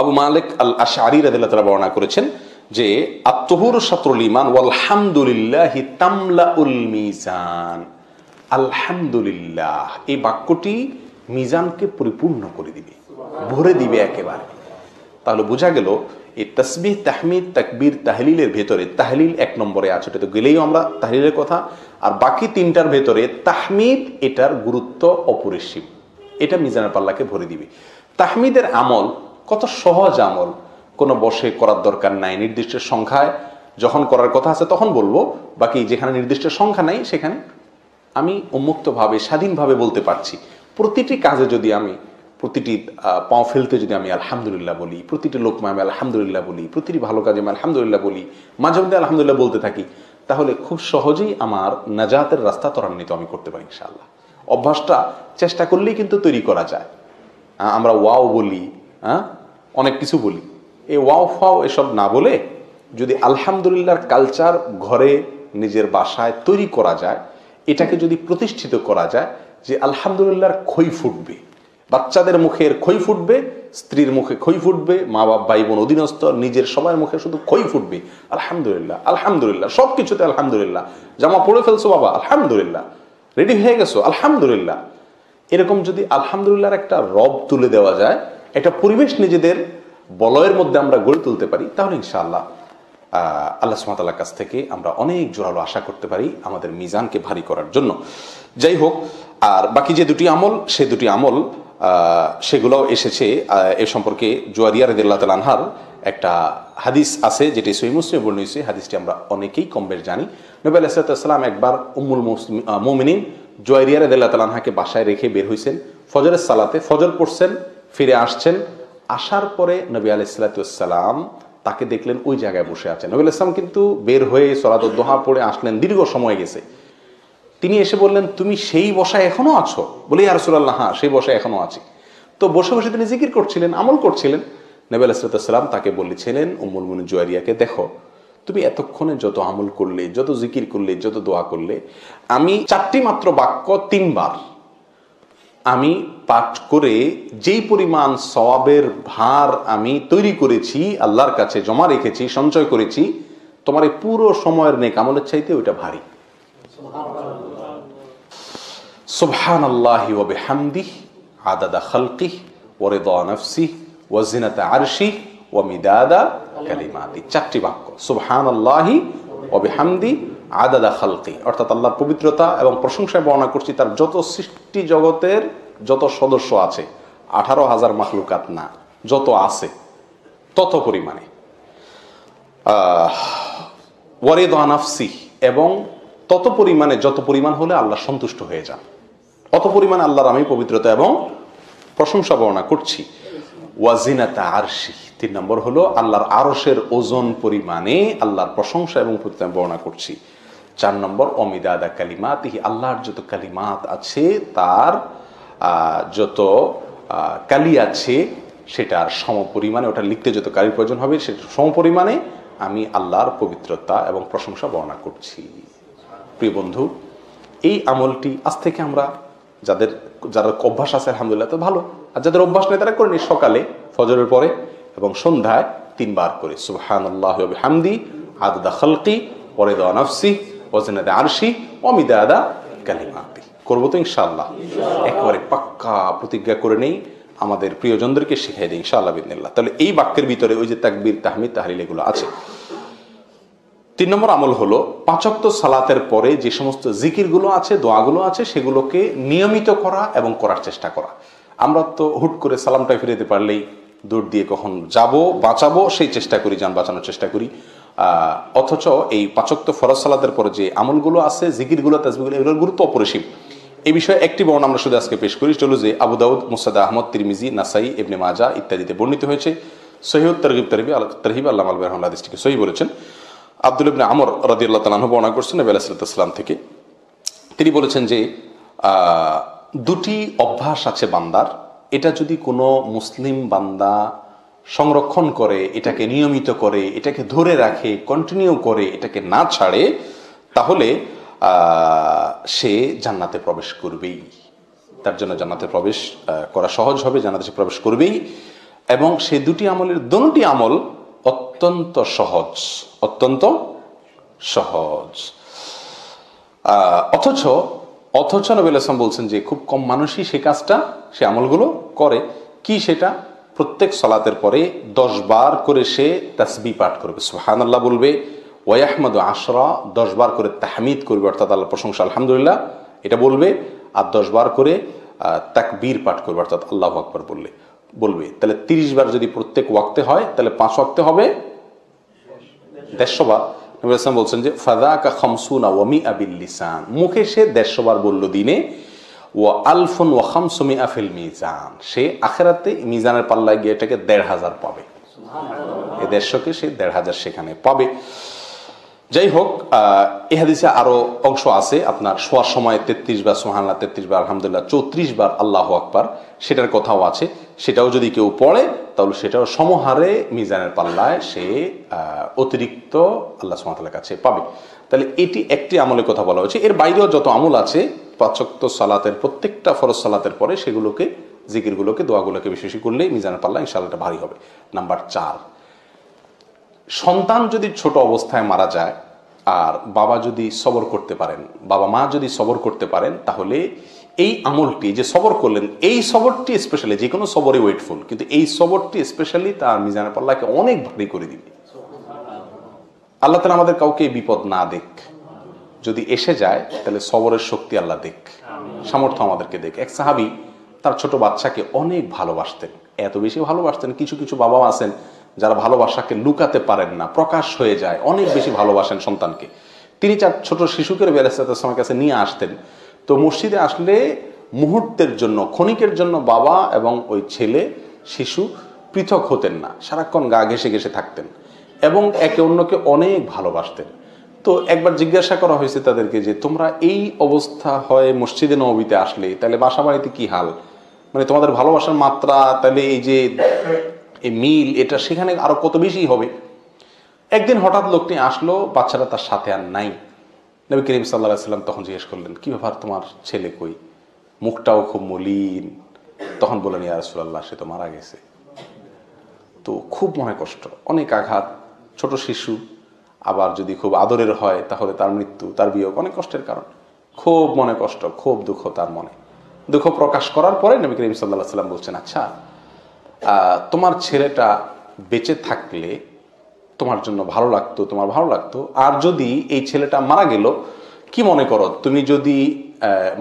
আবু মালিক আল আশআরী রাদিয়াল্লাহু তাআলা বর্ণনা করেছেন যে, আত-তুহুরু শাতরুল ঈমান ওয়াল হামদুলিল্লাহি তামলাউল মিজান। আলহামদুলিল্লাহ এই বাক্যটি মিজানকে পরিপূর্ণ করে দিবে, ভরে দিবে একেবারে। তাহলে বোঝা গেল এই তাসবিহ, তাহমিদ, তাকবীর, তাহলিলের ভেতরে তাহলিল 1 নম্বরে আছে, এটা তো গেলেই আমরা তাহলিলের কথা। আর বাকি 3টার ভেতরে তাহমিদ, এটার গুরুত্ব অপরিসীম, এটা মিজানের পাল্লাকে ভরে দিবে। তাহমিদের আমল কত সহজ আমল, কোনো বসে করার দরকার নাই, নির্দিষ্ট সংখ্যায় যখন করার কথা আছে তখন বলবো, বাকি যেখানে নির্দিষ্ট সংখ্যা নাই সেখানে আমি উন্মুক্তভাবে স্বাধীনভাবে বলতে পারছি। প্রতিটি কাজে যদি আমি, প্রতিটি পাও ফেলতে যদি আমি আলহামদুলিল্লাহ বলি, প্রতিটি লোকমা আমি আলহামদুলিল্লাহ বলি, প্রতিটি ভালো কাজে আমি আলহামদুলিল্লাহ বলি, মাঝে মধ্যে আলহামদুলিল্লাহ বলতে থাকি, তাহলে খুব সহজেই আমার নাজাতের রাস্তা ত্বরান্বিত আমি করতে পারি ইনশাআল্লাহ। অভ্যাসটা চেষ্টা করলেই কিন্তু তৈরি করা যায়। আমরা ওয়াও বলি, অনেক কিছু বলি, এই ওয়াও ফাও এসব না বলে যদি আলহামদুলিল্লাহর কালচার ঘরে নিজের বাসায় তৈরি করা যায়, এটাকে যদি প্রতিষ্ঠিত করা যায় যে আলহামদুলিল্লাহর খই ফুটবে, বাচ্চাদের মুখের খই ফুটবে, স্ত্রীর মুখে খই ফুটবে, মা বাপ ভাই বোন অধীনস্থ নিজের সবার মুখে শুধু খই ফুটবে, আলহামদুলিল্লাহ আলহামদুলিল্লাহ, সব কিছুতে আলহামদুলিল্লাহ, জামা পরে ফেলছো বাবা আলহামদুলিল্লাহ, রেডি হয়ে গেছো আলহামদুলিল্লাহ, এরকম যদি আলহামদুলিল্লাহর একটা রব তুলে দেওয়া যায়, একটা পরিবেশ নিজেদের বলয়ের মধ্যে আমরা গড়ে তুলতে পারি, তাহলে ইনশাআল্লাহ আল্লাহ সুবহানাহু ওয়া তাআলার কাছ থেকে আমরা অনেক জোরালো আশা করতে পারি আমাদের মিজানকে ভারী করার জন্য। যাই হোক, আর বাকি যে 2টি আমল, সেই 2টি আমল সেগুলো এসেছে এ সম্পর্কে জুয়ারিয়া রাদিয়াল্লাহু তাআলা আনহার একটা হাদিস আছে, যেটি সহিহ মুসলিমে বর্ণিত হয়েছে। হাদিসটি আমরা অনেকেই কম বেশ জানি। নবী আলাইহিস সালাম একবার উম্মুল মুমিনিন জুয়ারিয়া রাদিয়াল্লাহু তাআলা আনহাকে বাসায় রেখে বের হয়েছেন ফজরের সালাতে, ফজর পড়ছেন, ফিরে আসছেন। আসার পরে নবী আলাইহিস সালাম তাকে দেখলেন ওই জায়গায় বসে আছেন। নবী আলাইহিস সালাম কিন্তু বের হয়ে সালাতুদ দুহা পড়ে আসলেন, দীর্ঘ সময় গেছে। তিনি এসে বললেন, তুমি সেই বসায় এখনো আছো? বলে, ইয়া রাসূলুল্লাহ, হ্যাঁ সেই বসায় এখনো আছি। তো বসে বসে তিনি জিকির করছিলেন, আমল করছিলেন। নবী আলাইহিস সালাম তাকে বলেছিলেন, উম্মুল মুমিনিন জুয়ারিয়াকে, দেখো তুমি এতক্ষণে যত আমল করলে, যত জিকির করলে, যত দোয়া করলে, আমি 4টি মাত্র বাক্য 3 বার আমি পাঠ করে যেই পরিমাণ সওয়াবের ভার আমি তৈরি করেছি, আল্লাহর কাছে জমা রেখেছি, সঞ্চয় করেছি, তোমার এই পুরো সময়ের নেক আমলের চাইতে ওইটা ভারী। সুবহানাল্লাহি ওয়া বিহামদিহি আদাদা খালকিহি ওয়া রিদা নাফসিহি ওয়া জিনাতা আরশিহি ওয়া মিদাদা কালিমাতিহি। 4টি বাক্য, সুবহানাল্লাহি ওয়া বিহামদিহি আদাদা খালকিহি, অর্থাৎ আল্লাহর পবিত্রতা এবং প্রশংসায় বর্ণনা করছি তার যত সৃষ্টি জগতের যত সদস্য আছে, 18,000 মাখলুকাত না, যত আছে তত পরিমাণে, ওয়া রিদা নাফসিহি, এবং তত পরিমাণে যত পরিমাণ হলে আল্লাহ সন্তুষ্ট হয়ে যান, অত পরিমাণে আল্লাহর আমি পবিত্রতা এবং প্রশংসা বর্ণনা করছি। ওয়াজিনাতা আরশি, 3 নম্বর হলো আল্লাহর আরশের ওজন পরিমাণে আল্লাহর প্রশংসা এবং পবিত্রতা বর্ণনা করছি। 4 নম্বর অমিদাদা কালিমাতিহি, আল্লাহর যত কালিমাত আছে, তার যত কালি আছে সেটার সম পরিমাণে, ওটা লিখতে যত কালির প্রয়োজন হবে সেটার সম পরিমাণে আমি আল্লাহর পবিত্রতা এবং প্রশংসা বর্ণনা করছি। প্রিয় বন্ধু, এই আমলটি আজ থেকে আমরা যারা অভ্যাস আছে আলহামদুলিল্লাহ তো ভালো, আর যাদের অভ্যাস নেই তারা করে নি, সকালে ফজরের পরে এবং সন্ধ্যায় 3 বার করে সুবহানাল্লাহি ওয়া বিহামদিহি আদাদা খালকি ওয়া রিদা নাফসি ওয়া জিনাতা আরশি ওয়া মিদাদা কালিমাতি। করবো তো ইনশাআল্লাহ, একেবারে পাক্কা প্রতিজ্ঞা করে নেই, আমাদের প্রিয়জনদেরকে শিখিয়ে দিই ইনশাআল্লাহ বিদিনিল্লাহ। তাহলে এই বাক্যের ভিতরে ওই যে তাকবীর, তাহমিদ, তাহলিল এগুলো আছে। 3 নম্বর আমল হলো 5 ওয়াক্ত সালাতের পরে যে সমস্ত জিকিরগুলো আছে, দোয়াগুলো আছে, সেগুলোকে নিয়মিত করা এবং করার চেষ্টা করা। আমরা তো হুট করে সালামটা ফিরে পারলেই দৌড় দিয়ে কখন যাব, বাঁচাবো সেই চেষ্টা করি, যান বাঁচানোর চেষ্টা করি। অথচ এই 5 ওয়াক্ত ফরজ সালাতের পরে যে আমলগুলো আছে, জিকিরগুলো, তাসবিহগুলো, এগুলোর গুরুত্ব অপরিসীম। এই বিষয়ে একটি বর্ণনা আমরা শুধু আজকে পেশ করি, সেটা হলো যে আবু দাউদ, মুসনাদ আহমদ, তিরমিজি, নাসাই, ইবনে মাজাহ ইত্যাদিতে বর্ণিত হয়েছে। সহিহুত তারগিব তারহিব আল্লামা আল বাইহাকি হাদিসটিকে সহিহ বলেছেন। আব্দুল্লাহ ইবনে আমর রাদিয়াল্লাহু তাআলা আনহু বর্ণনা করছেন নবী আলাইহিস সালাম থেকে, তিনি বলেছেন যে 2টি অভ্যাস আছে বান্দার, এটা যদি কোনো মুসলিম বান্দা সংরক্ষণ করে, এটাকে নিয়মিত করে, এটাকে ধরে রাখে, কন্টিনিউ করে, এটাকে না ছাড়ে, তাহলে সে জান্নাতে প্রবেশ করবেই। তার জন্য জান্নাতে প্রবেশ করা সহজ হবে, জান্নাতে সে প্রবেশ করবেই। এবং সে 2টি আমলের দোনোটি আমল অত্যন্ত সহজ, অত্যন্ত সহজ। অথচ নবী আলাইহিস বলছেন যে খুব কম মানুষই সে কাজটা, সে আমলগুলো করে। কি সেটা? প্রত্যেক সালাতের পরে 10 বার করে সে তাসবিহ পাঠ করবে, সুবহানাল্লাহ বলবে, ওয়া ইয়াহমাদু 10, 10 বার করে তাহমিদ করবে, অর্থাৎ আল্লাহর প্রশংসা আলহামদুলিল্লাহ এটা বলবে, আর 10 বার করে তাকবীর পাঠ করবে, অর্থাৎ আল্লাহু আকবার বলবে। তাহলে 30 বার যদি প্রত্যেক ওয়াক্তে হয়, তাহলে 5 ওয়াক্তে হবে 150 বার। নবী সাল্লাল্লাহু বলছেন যে ফাযাকা খামসুনা ওয়া মিআ বিল লিসান, মুখে সে 150 বার বলল দিনে, ওয়া আলফুন ওয়া খামসুমিআ ফিল মিজান, সে আখিরাতে মিজানের পাল্লায় গিয়ে এটাকে 1,500 পাবে, এই 150কে সে 1,500 সেখানে পাবে। যাই হোক, এই হাদিসে আরো অংশ আছে, আপনার শোয়ার সময় 33 বার সুবহানাল্লাহ, 33 বার আলহামদুলিল্লাহ, 34 বার আল্লাহু আকবার, সেটার কথাও আছে। সেটাও যদি কেউ পড়ে তাহলে সেটাও সমহারে মিজানের পাল্লায় সে অতিরিক্ত আল্লাহ সুবহানাহু ওয়া তাআলার কাছে পাবে। তাহলে এটি একটি আমলের কথা বলা হয়েছে। এর বাইরেও যত আমল আছে 5 ওয়াক্ত সালাতের প্রত্যেকটা ফরজ সালাতের পরে সেগুলোকে, জিকিরগুলোকে, দোয়াগুলোকে বেশি বেশি করলেই মিজানের পাল্লা ইনশাআল্লাহ ভারী হবে। নাম্বার 4, সন্তান যদি ছোট অবস্থায় মারা যায় আর বাবা যদি সবর করতে পারেন, বাবা মা যদি সবর করতে পারেন, তাহলে এই আমলটি যে সবর করলেন, এই সবরটি স্পেশালি, যে কোনো সবরই ওয়েটফুল, কিন্তু এই সবরটি স্পেশালি তার মিজানের পাল্লাকে অনেক ভারী করে দিবে। আল্লাহ তাআলা আমাদের কাউকে বিপদ না দেখ, যদি এসে যায় তাহলে সবরের শক্তি আল্লাহ দেখ, সামর্থ্য আমাদেরকে দেখ। এক সাহাবী তার ছোট বাচ্চাকে অনেক ভালোবাসতেন, এত বেশি ভালোবাসতেন, কিছু কিছু বাবা আছেন যারা ভালোবাসাকে লুকাতে পারেন না, প্রকাশ হয়ে যায়, অনেক বেশি ভালোবাসেন সন্তানকে। তিনি 4 ছোট শিশুকে নবী আলাইহিস সালামের কাছে নিয়ে আসতেন। তো মসজিদে আসলে মুহূর্তের জন্য, ক্ষণিকের জন্য বাবা এবং ওই ছেলে শিশু পৃথক হতেন না, সারাক্ষণ গা ঘেঁষে ঘেঁষে থাকতেন এবং একে অন্যকে অনেক ভালোবাসতেন। তো একবার জিজ্ঞাসা করা হয়েছে তাদেরকে যে তোমরা এই অবস্থা হয় মসজিদে নববীতে আসলে, তাহলে বাসা বাড়িতে কি হাল, মানে তোমাদের ভালোবাসার মাত্রা, তাহলে এই যে এই মিল, এটা সেখানে আরো কত বেশি হবে। একদিন হঠাৎ লোকটি আসলো, বাচ্চাটা তার সাথে আর নাই। নবী করিম সাল্লাল্লাহু আলাইহি ওয়াসাল্লাম তখন জিজ্ঞেস করলেন, কি ব্যাপার, তোমার ছেলে কই? মুখটাও খুব মলিন। তখন বললেন, ইয়া রাসূলুল্লাহ, সে তো মারা গেছে। তো খুব মনে কষ্ট, অনেক আঘাত, ছোট শিশু, আবার যদি খুব আদরের হয় তাহলে তার মৃত্যু, তার বিয়োগ অনেক কষ্টের কারণ। খুব মনে কষ্ট, খুব দুঃখ তার মনে। দুঃখ প্রকাশ করার পরে নবী করিম সাল্লাল্লাহু আলাইহি ওয়াসাল্লাম বলছেন, আচ্ছা তোমার ছেলেটা বেঁচে থাকলে তোমার জন্য ভালো লাগতো, তোমার ভালো লাগতো, আর যদি এই ছেলেটা মারা গেল, কি মনে করো, তুমি যদি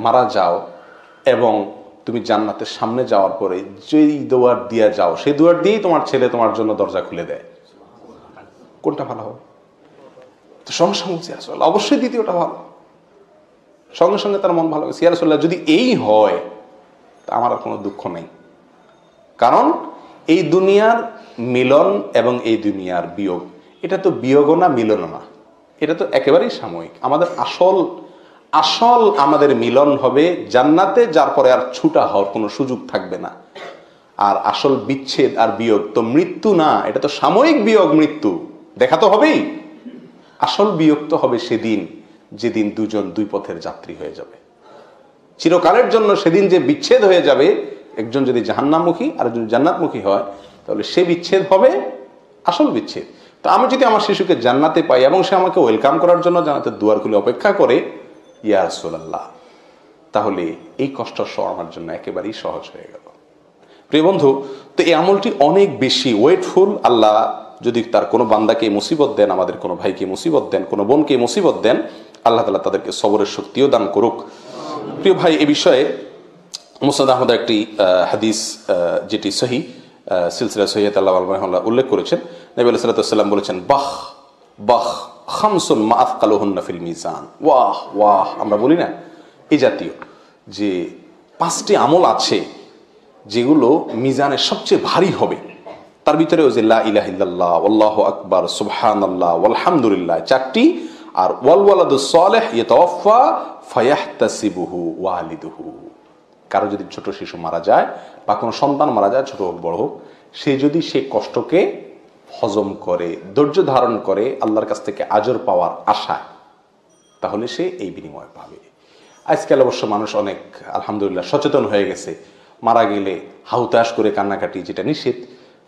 মারা যাও এবং তুমি জান্নাতের সামনে যাওয়ার পরে যেই দুয়ার দিয়ে যাও, সেই দুয়ার দিয়েই তোমার ছেলে তোমার জন্য দরজা খুলে দেয়, কোনটা ভালো হবে? তো সঙ্গে সঙ্গে বলছি, আসলে অবশ্যই দ্বিতীয়টা ভালো। সঙ্গে সঙ্গে তার মন ভালো গেছে, ইয়া রাসূলুল্লাহ, যদি এই হয় তা আমার আর কোনো দুঃখ নেই, কারণ এই দুনিয়ার মিলন এবং এই দুনিয়ার বিয়োগ, এটা তো বিয়োগও না, মিলনও না, এটা তো একেবারেই সাময়িক। আমাদের আসল আমাদের মিলন হবে জান্নাতে, যার পরে আর ছুটা হওয়ার কোনো সুযোগ থাকবে না। আর আসল বিচ্ছেদ আর বিয়োগ তো মৃত্যু না, এটা তো সাময়িক বিয়োগ, মৃত্যু দেখা তো হবেই। আসল বিয়োগ তো হবে সেদিন, যেদিন দুজন দুই পথের যাত্রী হয়ে যাবে চিরকালের জন্য। সেদিন যে বিচ্ছেদ হয়ে যাবে, একজন যদি জাহান্নামমুখী আর একজন জান্নাতমুখী হয়, তাহলে সে বিচ্ছেদ হবে আসল বিচ্ছেদ। তো আমি যদি আমার শিশুকে জান্নাতে পাই এবং সে আমাকে ওয়েলকাম করার জন্য জান্নাতের দুয়ার খুলে অপেক্ষা করে, ইয়া রাসূলুল্লাহ, তাহলে এই কষ্ট সহ আমার জন্য একেবারেই সহজ হয়ে গেল। প্রিয় বন্ধু, তো এই আমলটি অনেক বেশি ওয়েটফুল। আল্লাহ যদি তার কোনো বান্দাকে মুসিবত দেন, আমাদের কোনো ভাইকে মুসিবত দেন, কোনো বোনকে মুসিবত দেন, আল্লাহ তাআলা তাদেরকে সবরের শক্তিও দান করুক। প্রিয় ভাই, এই বিষয়ে মুসনাদ আহমদের একটি হাদিস, যেটি সহিহ সিলসিলা সহিহাত আল্লাহ রাহিমাহুল্লাহ উল্লেখ করেছেন, নবী আলাইহিস সাল্লাতু ওয়াস সালাম বলেছেন, বাহ বাহ খামসুন মা আথকালুহুন্না ফিল মিজান। ওয়াহ ওয়াহ, আমরা বলি না এই জাতীয় যে 5টি আমল আছে যেগুলো মিজানের সবচেয়ে ভারী হবে। তার ভিতরেও যে লা ইলাহা ইল্লাল্লাহ, আল্লাহু আকবার, সুবহানাল্লাহ, আলহামদুলিল্লাহ 4টি, আর ওয়াল ওয়ালাদুস সালিহ ইয়াতাওয়াফা ফায়াহতাসিবুহু ওয়ালিদুহু। কারো যদি ছোট শিশু মারা যায় বা কোনো সন্তান মারা যায়, ছোট হোক বড় হোক, সে যদি সে কষ্টকে হজম করে, ধৈর্য ধারণ করে, আল্লাহর কাছ থেকে আজর পাওয়ার আশায়, তাহলে সে এই বিনিময় পাবে। আজকাল অবশ্য মানুষ অনেক আলহামদুলিল্লাহ সচেতন হয়ে গেছে। মারা গেলে হাহুতাশ করে কান্নাকাটি, যেটা নিষেধ,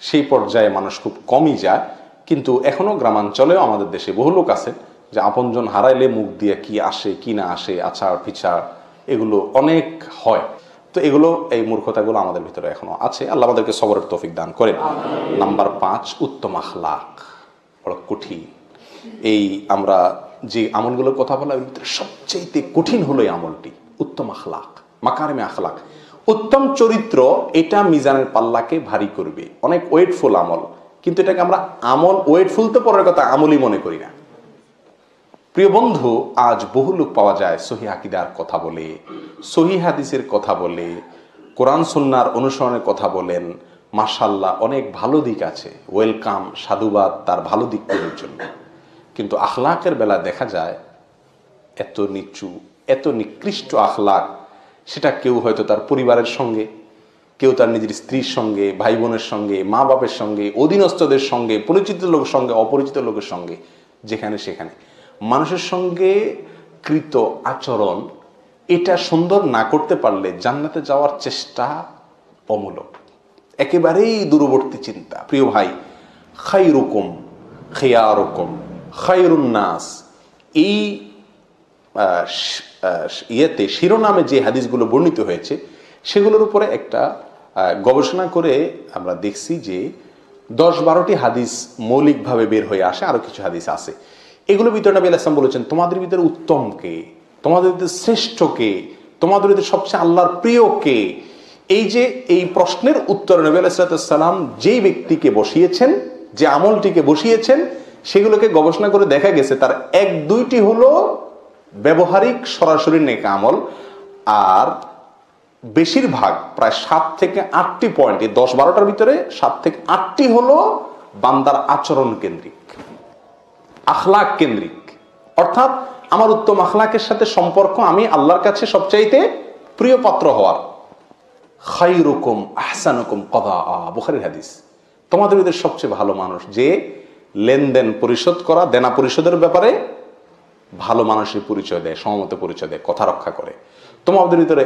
সেই পর্যায়ে মানুষ খুব কমই যায়। কিন্তু এখনো গ্রামাঞ্চলেও আমাদের দেশে বহু লোক আছে যে আপনজন হারাইলে মুখ দিয়ে কি আসে কি না আসে, আছাড় পিছাড়, এগুলো অনেক হয়। তো এগুলো, এই মূর্খতাগুলো আমাদের ভিতরে এখনো আছে। আল্লাহ আমাদেরকে সবরের তৌফিক দান করেন। নাম্বার 5, উত্তম আখলাক। বড় কঠিন। এই আমরা যে আমলগুলোর কথা বলা, এর ভিতরে সবচেয়ে কঠিন হলো এই আমলটি, উত্তম আখলাক, মাকারিমে আখলাক, উত্তম চরিত্র। এটা মিজানের পাল্লাকে ভারী করবে। অনেক ওয়েটফুল আমল, কিন্তু এটাকে আমরা আমল, ওয়েটফুল তো পরের কথা, আমলই মনে করি না। প্রিয় বন্ধু, আজ বহু লোক পাওয়া যায় সহিহ আকীদার কথা বলে, সহিহ হাদিসের কথা বলে, কোরআন সুন্নাহর অনুসরণের কথা বলেন। মাশাআল্লাহ, অনেক ভালো দিক আছে, ওয়েলকাম, সাধুবাদ তার ভালো দিকগুলোর জন্য। কিন্তু আখলাকের বেলা দেখা যায় এত নিচু, এত নিকৃষ্ট আখলাক, সেটা কেউ হয়তো তার পরিবারের সঙ্গে, কেউ তার নিজের স্ত্রীর সঙ্গে, ভাই বোনের সঙ্গে, মা বাপের সঙ্গে, অধীনস্থদের সঙ্গে, পরিচিত লোকের সঙ্গে, অপরিচিত লোকের সঙ্গে, যেখানে সেখানে মানুষের সঙ্গে কৃত আচরণ, এটা সুন্দর না করতে পারলে জান্নাতে যাওয়ার চেষ্টা অমূলক, একেবারেই দূরবর্তী চিন্তা। প্রিয় ভাই, খায়রুকুম খিয়ারুকুম খায়রুন নাস, এই ইয়েতে শিরোনামে যে হাদিসগুলো বর্ণিত হয়েছে, সেগুলোর উপরে একটা গবেষণা করে আমরা দেখছি যে 10-12টি হাদিস মৌলিকভাবে বের হয়ে আসে, আরো কিছু হাদিস আছে। এগুলোর ভিতরে নবী আলাইহিস সালাম বলেছেন, তোমাদের ভিতরে উত্তম কে, তোমাদের ভিতরে শ্রেষ্ঠ কে, তোমাদের ভিতরে সবচেয়ে আল্লাহর প্রিয় কে। এই যে এই প্রশ্নের উত্তরে নবী আলাইহিস সালাম যেই ব্যক্তিকে বসিয়েছেন, যে আমলটিকে বসিয়েছেন, সেগুলোকে গবেষণা করে দেখা গেছে তার 1-2টি হলো ব্যবহারিক সরাসরি নেক আমল, আর বেশিরভাগ প্রায় 7 থেকে 8টি পয়েন্ট, এই 10-12টার ভিতরে 7 থেকে 8টি হলো বান্দার আচরণ কেন্দ্রিক, আখলাক কেন্দ্রিক। অর্থাৎ আমার উত্তম আখলাকের সাথে সম্পর্ক, আমি আল্লাহর কাছে সবচাইতে প্রিয় পাত্র হওয়ার। খায়রুকুম আহসানুকুম কদাআ, বুখারীর হাদিস। তোমাদের ভিতরে সবচেয়ে ভালো মানুষ যে লেনদেন পরিশোধ করা, দেনা পরিশোধের ব্যাপারে ভালো মানুষের পরিচয় দেয়, সমমত পরিচয় দেয়, কথা রক্ষা করে। তোমাদের ভিতরে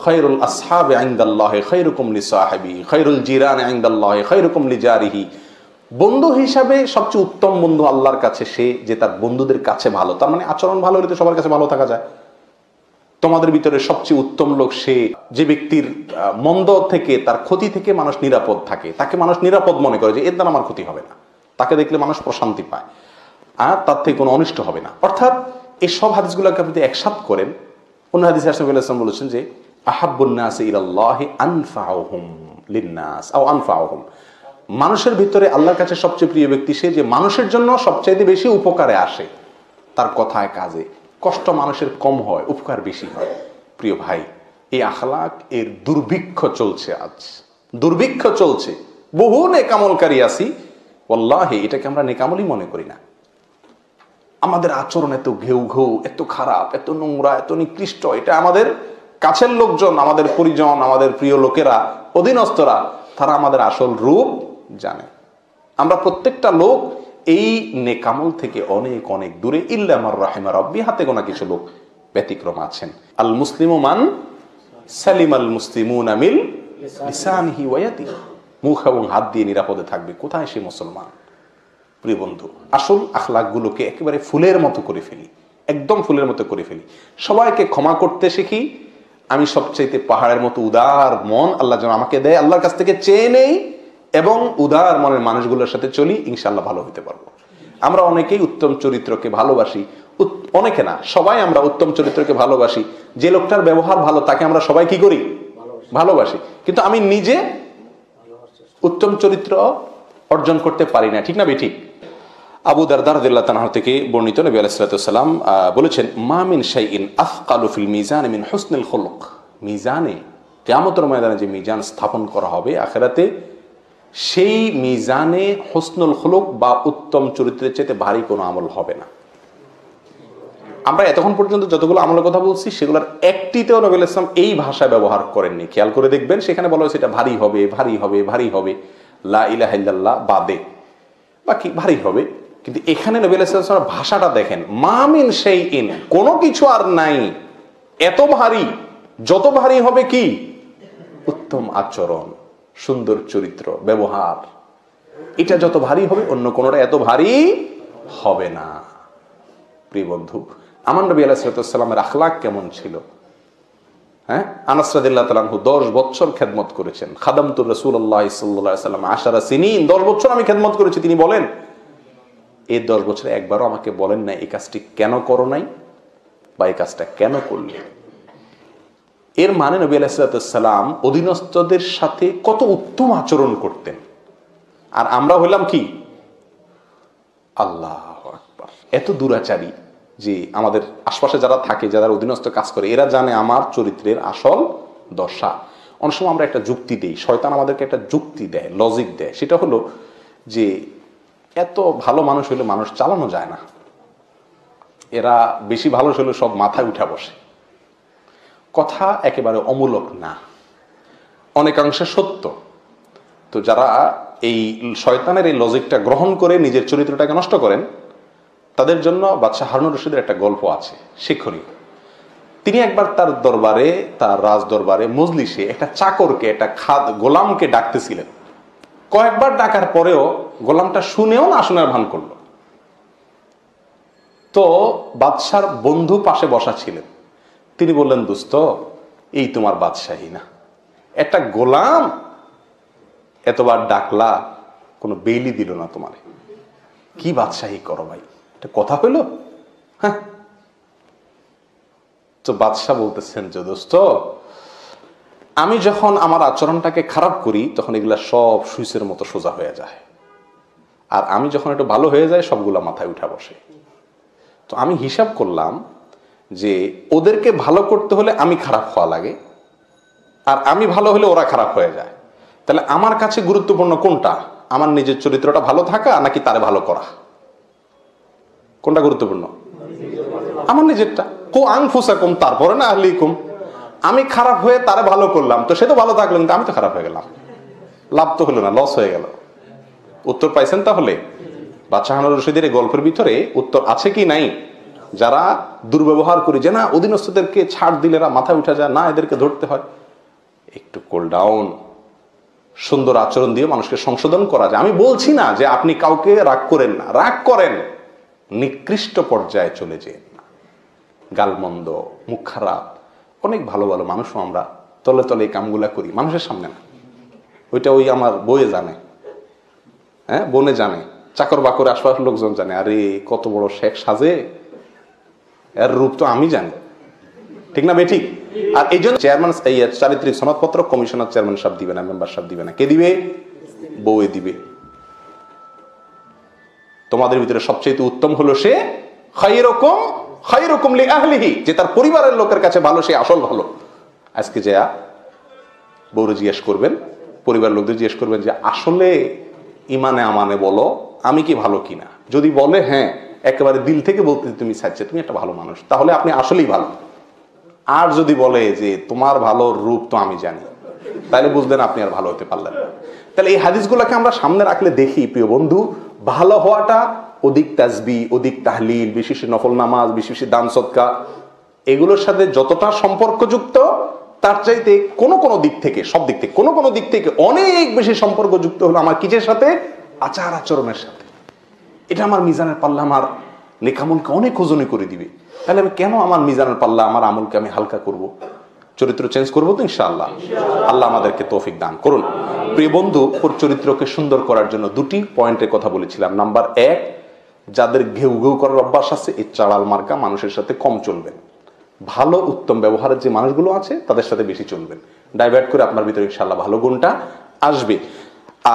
খায়রুল আসহাবি ইনদাল্লাহি খায়রুকুম লিসাহিবি খায়রুল জিরানি ইনদাল্লাহি খায়রুকুম লিজারিহি। বন্ধু হিসাবে সবচেয়ে উত্তম বন্ধু আল্লাহর কাছে সে যে তার বন্ধুদের কাছে ভালো। তার মানে আচরণ ভালো হলে তো সবার কাছে ভালো থাকা যায়। তোমাদের ভিতরে সবচেয়ে উত্তম লোক সে যে ব্যক্তির মন্দ থেকে, তার ক্ষতি থেকে মানুষ নিরাপদ থাকে, তাকে মানুষ নিরাপদ মনে করে যে এর দ্বারা আমার ক্ষতি হবে না, তাকে দেখলে মানুষ প্রশান্তি পায় আর তার থেকে কোনো অনিষ্ট হবে না। অর্থাৎ এই সব হাদিসগুলোকে আপনি একসাথ করেন। অন্য হাদিসে রাসূলুল্লাহ সাল্লাল্লাহু আলাইহি ওয়াসাল্লাম বলেছেন যে আহাব্বুন নাসি ইলাল্লাহি আনফাউহুম লিন-নাস আও আনফাউহুম। মানুষের ভিতরে আল্লাহর কাছে সবচেয়ে প্রিয় ব্যক্তি সে যে মানুষের জন্য সবচাইতে বেশি উপকারে আসে, তার কথায় কাজে কষ্ট মানুষের কম হয়, উপকার বেশি হয়। প্রিয় ভাই, এই আখলাক এর দুর্ভিক্ষ চলছে, আজ দুর্ভিক্ষ চলছে। বহু নেকামলকারী আছি, ওয়াল্লাহি এটাকে আমরা নেকামলই মনে করি না। আমাদের আচরণ এত ঘেউ ঘেউ, এত খারাপ, এত নোংরা, এত নিকৃষ্ট, এটা আমাদের কাছের লোকজন, আমাদের পরিজন, আমাদের প্রিয় লোকেরা, অধীনস্থরা, তারা আমাদের আসল রূপ জানে। আমরা প্রত্যেকটা লোক এই নেকামল থেকে অনেক অনেক দূরে। ইল্লা মার রাহিমা রাব্বি, হাতে গোনা কিছু লোক ব্যতিক্রম আছেন। আল মুসলিমু মান সালিমাল মুসলিমুনা মিন লিসানিহি ওয়া ইয়াদিহি। মুখ এবং হাত দিয়ে নিরাপদে থাকবে। কোথায় সে মুসলমান? প্রিয় বন্ধু, আসল আখলাকগুলোকে একেবারে ফুলের মতো করে ফেলি, একদম ফুলের মতো করে ফেলি। সবাইকে ক্ষমা করতে শিখি। আমি সবচাইতে পাহাড়ের মতো উদার মন আল্লাহ যেন আমাকে দেয়, আল্লাহর কাছ থেকে চেয়ে নেই এবং উদার মনের মানুষগুলোর সাথে চলি, ইনশাআল্লাহ ভালো হতে পারবো। আমরা অনেকেই উত্তম চরিত্রকে ভালোবাসি, অনেকে না, সবাই আমরা উত্তম চরিত্রকে ভালোবাসি। যে লোকটার ব্যবহার ভালো তাকে আমরা সবাই কি করি? ভালোবাসি। কিন্তু আমি নিজে উত্তম চরিত্র অর্জন করতে পারি না, ঠিক না বেঠিক? আবু দারদা রাদিয়াল্লাহু তাআলা থেকে বর্ণিত, নবী আলাইহিস সালাতু ওয়াস সালাম বলেছেন, মা মিন শাইইন আথকালু ফিল মিজান মিন হুসনিল খুলুক। মিজানে, কিয়ামতের ময়দানে যে মিজান স্থাপন করা হবে আখিরাতে, সেই মিজানে হুসনুল খুলুক বা উত্তম চরিত্রের চাইতে ভারী কোনো আমল হবে না। আমরা এতক্ষণ পর্যন্ত যতগুলো আমলের কথা বলছি সেগুলোর একটিতেও নবী আলাইহিস সালাম এই ভাষা ব্যবহার করেননি। খেয়াল করে দেখবেন, সেখানে বলা হয়েছে এটা ভারী হবে, ভারী হবে, ভারী হবে, লা ইলাহা ইল্লাল্লাহ বাদে বাকি ভারী হবে। কিন্তু এখানে নবী আলাইহিস সালাম ভাষাটা দেখেন, মা মিন শাইইন, কোনো কিছু আর নাই এত ভারী, যত ভারী হবে কি? উত্তম আচরণ, সুন্দর চরিত্র, ব্যবহার। এটা যত ভারী হবে অন্য কোনোটা এত ভারী হবে না। প্রিয় বন্ধু, আমার নবী আলাইহিস সালামের আখলাক কেমন ছিল? হ্যাঁ, আনাস রাদিয়াল্লাহু তাআলা আনহু 10 বছর খেদমত করেছেন। খাদামতু রাসূলুল্লাহ সাল্লাল্লাহু আলাইহি ওয়াসাল্লাম 10 সিনিন, 10 বছর আমি খেদমত করেছি। তিনি বলেন, এই 10 বছরে একবারও আমাকে বলেন না এই কাজটি কেন করো নাই বা এই কাজটা কেন করলে। এর মানে নবী আলাইহিস সালাম অধীনস্থদের সাথে কত উত্তম আচরণ করতেন। আর আমরা হইলাম কি? আল্লাহু আকবার, এত দুরাচারী যে আমাদের আশপাশে যারা থাকে, যারা অধীনস্থ কাজ করে, এরা জানে আমার চরিত্রের আসল দশা। অনেক সময় আমরা একটা যুক্তি দেই, শয়তান আমাদেরকে একটা যুক্তি দেয়, লজিক দেয়। সেটা হলো যে এত ভালো মানুষ হলে মানুষ চালানো যায় না, এরা বেশি ভালো হলে সব মাথায় উঠা বসে। কথা একেবারে অমূলক না, অনেকাংশে সত্য। তো যারা এই শয়তানের এই লজিকটা গ্রহণ করে নিজের চরিত্রটাকে নষ্ট করেন, তাদের জন্য বাদশাহ হারুন রশিদের একটা গল্প আছে শিক্ষণীয়। তিনি একবার তার দরবারে, তার রাজ দরবারে মজলিসে একটা চাকরকে, একটা গোলামকে ডাকতেছিলেন। কয়েকবার ডাকার পরেও গোলামটা শুনেও না শোনার ভান করলো। তো বাদশার বন্ধু পাশে বসা ছিলেন, তিনি বললেন, দোস্ত, এই তোমার বাদশাহী না, একটা গোলাম এতবার ডাকলা, কোনো বেইলি দিল না তোমারে, কি বাদশাহী করো ভাই, এটা কথা হইল? হ্যাঁ। তো বাদশাহ বলতেছেন যে, দোস্ত, আমি যখন আমার আচরণটাকে খারাপ করি তখন এগুলা সব সুইচের মতো সোজা হয়ে যায়, আর আমি যখন একটু ভালো হয়ে যায় সবগুলা মাথায় উঠা বসে। তো আমি হিসাব করলাম যে ওদেরকে ভালো করতে হলে আমি খারাপ হওয়া লাগে, আর আমি ভালো হলে ওরা খারাপ হয়ে যায়। তাহলে আমার কাছে গুরুত্বপূর্ণ কোনটা? আমার নিজের চরিত্রটা ভালো থাকা নাকি তারে ভালো করা? কোনটা গুরুত্বপূর্ণ? আমার নিজেরটা। কো আনফুসাকুম, তারপরে না আহলিকুম। আমি খারাপ হয়ে তারে ভালো করলাম, তো সে তো ভালো থাকলো, কিন্তু আমি তো খারাপ হয়ে গেলাম, লাভ তো হলো না, লস হয়ে গেল। উত্তর পাইছেন? তাহলে বাদশাহ হারুন রশিদের এই গল্পের ভিতরে উত্তর আছে কি নাই? যারা দুর্ব্যবহার করে যে না অধীনস্থদেরকে ছাড় দিলে এরা মাথায় উঠা যায়, না এদেরকে ধরতে হয়, একটু কুল ডাউন, সুন্দর আচরণ দিয়ে মানুষকে সংশোধন করা যায়। আমি বলছি না যে আপনি কাউকে রাগ করেন না, রাগ করেন, নিকৃষ্ট পর্যায়ে চলে যেন না। গালমন্দ, মুখ খারাপ, অনেক ভালো ভালো মানুষও আমরা তলে তলে এই কামগুলা করি, মানুষের সামনে না। ওইটা ওই আমার বইয়ে জানে, হ্যাঁ বোনে জানে, চাকর বাকর আশপাশের লোকজন জানে, আরে কত বড় শেখ সাজে, এর রূপ তো আমি জানি, ঠিক না বেঠিক? আর এই জন্য চেয়ারম্যান চারিত্রিক সনদপত্র কমিশনার চেয়ারম্যান সাহেব দিবে না, মেম্বার সাহেব দিবে না, কে দিবে? বউয়ে দিবে। তোমাদের ভিতরে সবচেয়ে উত্তম হলো সে খায়রুকুম খায়রুকুম লিআহলিহি, যে তার পরিবারের লোকের কাছে ভালো, সে আসল ভালো। আজকে যা বউরে জিজ্ঞেস করবেন, পরিবার লোকদের জিজ্ঞেস করবেন যে আসলে ইমানে আমানে বলো আমি কি ভালো কিনা। যদি বলে হ্যাঁ, একেবারে দিল থেকে বলতে তুমি চাইছে তুমি একটা ভালো মানুষ, তাহলে আপনি আসলেই ভালো। আর যদি বলে যে তোমার ভালো রূপ তো আমি জানি, তাহলে বুঝলেন আপনি আর ভালো হতে পারলেন না। তাহলে এই হাদিসগুলোকে আমরা সামনে রাখলে দেখি প্রিয় বন্ধু, ভালো হওয়াটা অধিক তাসবিহ, অধিক তাহলিল, বিশেষ নফল নামাজ, বিশেষ দান সদকা, এগুলোর সাথে যতটা সম্পর্কযুক্ত, তার চাইতে কোন দিক থেকে, সব দিক থেকে কোন দিক থেকে অনেক বেশি সম্পর্কযুক্ত হলো আমার কিসের সাথে? আচার আচরণের সাথে। এটা আমার মিজানের পাল্লা আমার নেকামলকে অনেক ওজনই করে দিবে। তাহলে আমি কেন আমার মিজানের পাল্লা, আমার আমলকে আমি হালকা করব? চরিত্র চেঞ্জ করবো তো ইনশাআল্লাহ। আল্লাহ আমাদেরকে তৌফিক দান করুন। প্রিয় বন্ধু, ওর চরিত্রকে সুন্দর করার জন্য দুটি পয়েন্টের কথা বলেছিলাম। নাম্বার 1, যাদের ঘেউ ঘেউ করার অভ্যাস আছে, এই চাড়াল মার্কা মানুষের সাথে কম চলবেন। ভালো উত্তম ব্যবহারের যে মানুষগুলো আছে তাদের সাথে বেশি চলবেন। ডাইভার্ট করে আপনার ভিতরে ইনশাআল্লাহ ভালো গুণটা আসবে।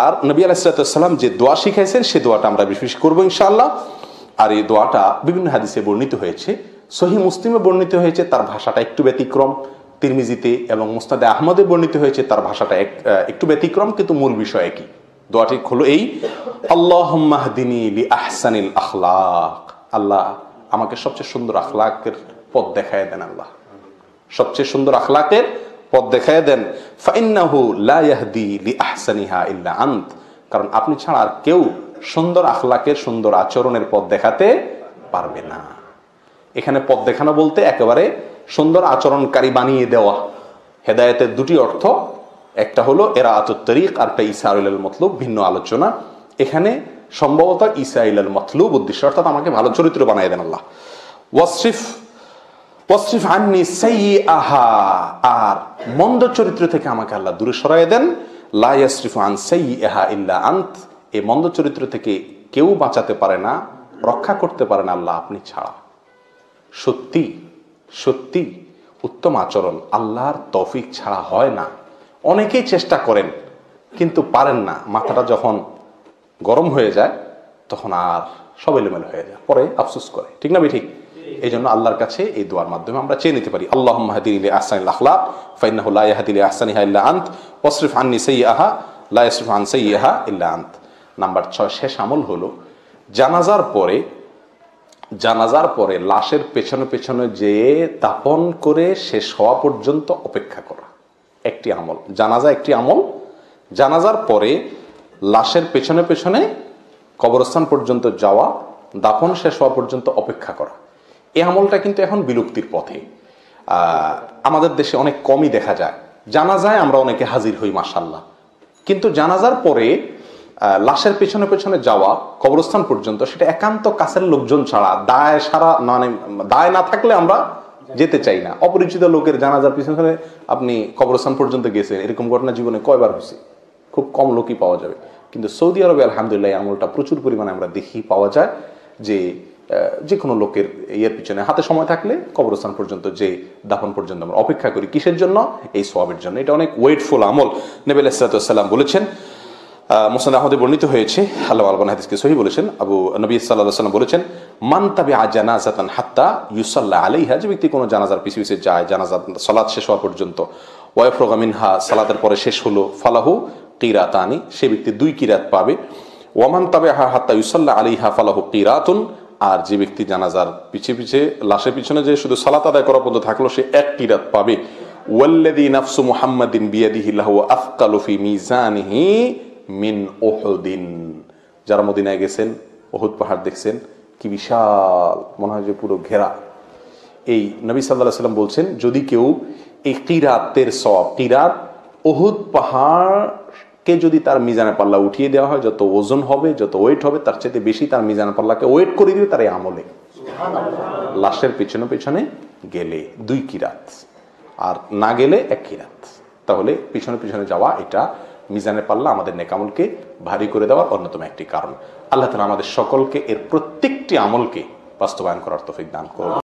আর নবী আলাইহিস সালাম যে দোয়া শিখাইছেন সে দোয়াটা আমরা বেশি করবো ইনশাআল্লাহ। আর এই দোয়াটা বিভিন্ন হাদিসে বর্ণিত হয়েছে, সহিহ মুসলিমে বর্ণিত হয়েছে, তার ভাষাটা একটু ব্যতিক্রম। তিরমিজিতে এবং মুসনাদে আহমদে বর্ণিত হয়েছে, তার ভাষাটা একটু ব্যতিক্রম, কিন্তু মূল বিষয় একই। দোয়াটি হলো এই, আল্লাহুম্মা হদিনি লিআহসানিল আখলাক। আল্লাহ আমাকে সবচেয়ে সুন্দর আখলাকের পথ দেখায় দেন, আল্লাহ সবচেয়ে সুন্দর আখলাকের পথ দেখায় দেন। ফাইন্নাহু লা ইয়াহদি লিআহসানিহা ইল্লা আন্ত, কারণ আপনি ছাড়া আর কেউ সুন্দর আখলাকের, সুন্দর আচরণের পথ দেখাতে পারবে না। এখানে পথ দেখানো বলতে একেবারে সুন্দর আচরণকারী বানিয়ে দেওয়া। হেদায়েতের দুটি অর্থ, একটা হলো ইরাআতুত তরিক, আর একটা ইসা ইলাল মাতলুব, ভিন্ন আলোচনা। এখানে সম্ভবত ইসা ইলাল মাতলুব উদ্দেশ্য, অর্থাৎ আমাকে ভালো চরিত্র বানিয়ে দেন আল্লাহ। ওয়াসরিফ আন্নি সাইয়্যাহা, আর মন্দ চরিত্র থেকে আমাকে আল্লাহ দূরে সরায় দেন। লা ইয়াসরিফু আন সাইয়্যাহা ইল্লা আন্ত, এই মন্দ চরিত্র থেকে কেউ বাঁচাতে পারে না, রক্ষা করতে পারে না আল্লাহ আপনি ছাড়া। সত্যি সত্যি উত্তম আচরণ আল্লাহর তৌফিক ছাড়া হয় না। অনেকেই চেষ্টা করেন কিন্তু পারেন না। মাথাটা যখন গরম হয়ে যায় তখন আর সব এলোমেলো হয়ে যায়, পরে আফসোস করে, ঠিক না ঠিক? এই জন্য আল্লাহর কাছে এই দোয়ার মাধ্যমে আমরা চেয়ে নিতে পারি, আল্লাহুম্মা হদিনি লিআহসানিল আখলাক ফাইন্নাহু লা ইয়াহদি লিআহসানিহা ইল্লা আন্ত ওয়াসরিফ আন্নি সাইয়্যাহা লা ইয়াসরিফু আন সাইয়্যাহা ইল্লা আন্ত। নাম্বার 6, শেষ আমল হলো জানাজার পরে লাশের পেছনে পেছনে যে দাফন করে শেষ হওয়া পর্যন্ত অপেক্ষা করা। একটি আমল, জানাজা একটি আমল। জানাজার পরে লাশের পেছনে পেছনে কবরস্থান পর্যন্ত যাওয়া, দাফন শেষ হওয়া পর্যন্ত অপেক্ষা করা। এই আমলটা কিন্তু এখন বিলুপ্তির পথে। আমাদের দেশে অনেক কমই দেখা যায়। জানাজায় আমরা অনেকে হাজির হই মাশাআল্লাহ, কিন্তু জানাজার পরে লাশের পেছনে পেছনে যাওয়া কবরস্থান পর্যন্ত, সেটা একান্ত কাছের লোকজন ছাড়া, দায় না থাকলে আমরা যেতে চাই না। অপরিচিত লোকের জানাজার পিছনে আপনি কবরস্থান পর্যন্ত গেছেন, এরকম ঘটনা জীবনে কয়বার হয়েছে? খুব কম লোকই পাওয়া যাবে। কিন্তু সৌদি আরবে আলহামদুলিল্লাহ আমলটা প্রচুর পরিমাণে আমরা দেখি, পাওয়া যায় যে কোনো লোকের ইয়ের পিছনে হাতে সময় থাকলে কবরস্থান পর্যন্ত যে দাফন পর্যন্ত আমরা অপেক্ষা করি। কিসের জন্য? এই সওয়াবের জন্য। এটা অনেক ওয়েটফুল আমল। নবী আলাইহিস সালাম বলেছেন, মুসনাদ আহমদে বর্ণিত হয়েছে, আল্লাহ আলবানী হাদিসকে সহিহ বলেছেন, নবী সাল্লাল্লাহু আলাইহি ওয়াসাল্লাম বলেছেন, মান তাবিআ জানাজাতান হাত্তা ইউসাল্লা আলাইহা, যে ব্যক্তি কোনো জানাজার পিছে পিছে যায়, জানাজার সালাত শেষ হওয়া পর্যন্ত, ওয়া ইয়াফরাগা মিনহা, সালাতের পরে শেষ হলো, ফালাহু কিরাতানি, সে ব্যক্তি 2 কিরাত পাবে। ওয়া মান তাবিআহা হাত্তা ইউসাল্লা আলাইহা ফালাহু কিরাতুন, আর যে ব্যক্তি জানাজার পিছে পিছে লাশের পিছনে যে শুধু সালাত আদায় করা পর্যন্ত থাকলো, সে 1 কিরাত পাবে। ওয়াল্লাযী নাফসু মুহাম্মাদিন বিয়াদিহি লাহু আফকালু ফি মিজানিহি মিন উহুদিন, যারা মদিনায় গেছেন উহুদ পাহাড় দেখছেন কি বিশাল, মনে হয় যে পুরো ঘেরা। এই নবী সাল্লাল্লাহু আলাইহি ওয়াসাল্লাম বলছেন যদি কেউ এই কিরাতের সওয়াব, কিরাত উহুদ পাহাড়কে যদি তার মিজানে পাল্লা উঠিয়ে দেওয়া হয়, যত ওজন হবে, যত ওয়েট হবে, তার চাইতে বেশি তার মিজানে পাল্লাকে ওয়েট করে দিবে তার এই আমলে। লাশের পেছনে পেছনে গেলে 2 কিরাত, আর না গেলে 1 কিরাত। তাহলে পিছনে পিছনে যাওয়া এটা মিজানের পাল্লা আমাদের নেকামলকে ভারী করে দেওয়ার অন্যতম একটি কারণ। আল্লাহ তাআলা আমাদের সকলকে এর প্রত্যেকটি আমলকে বাস্তবায়ন করার তৌফিক দান করুন।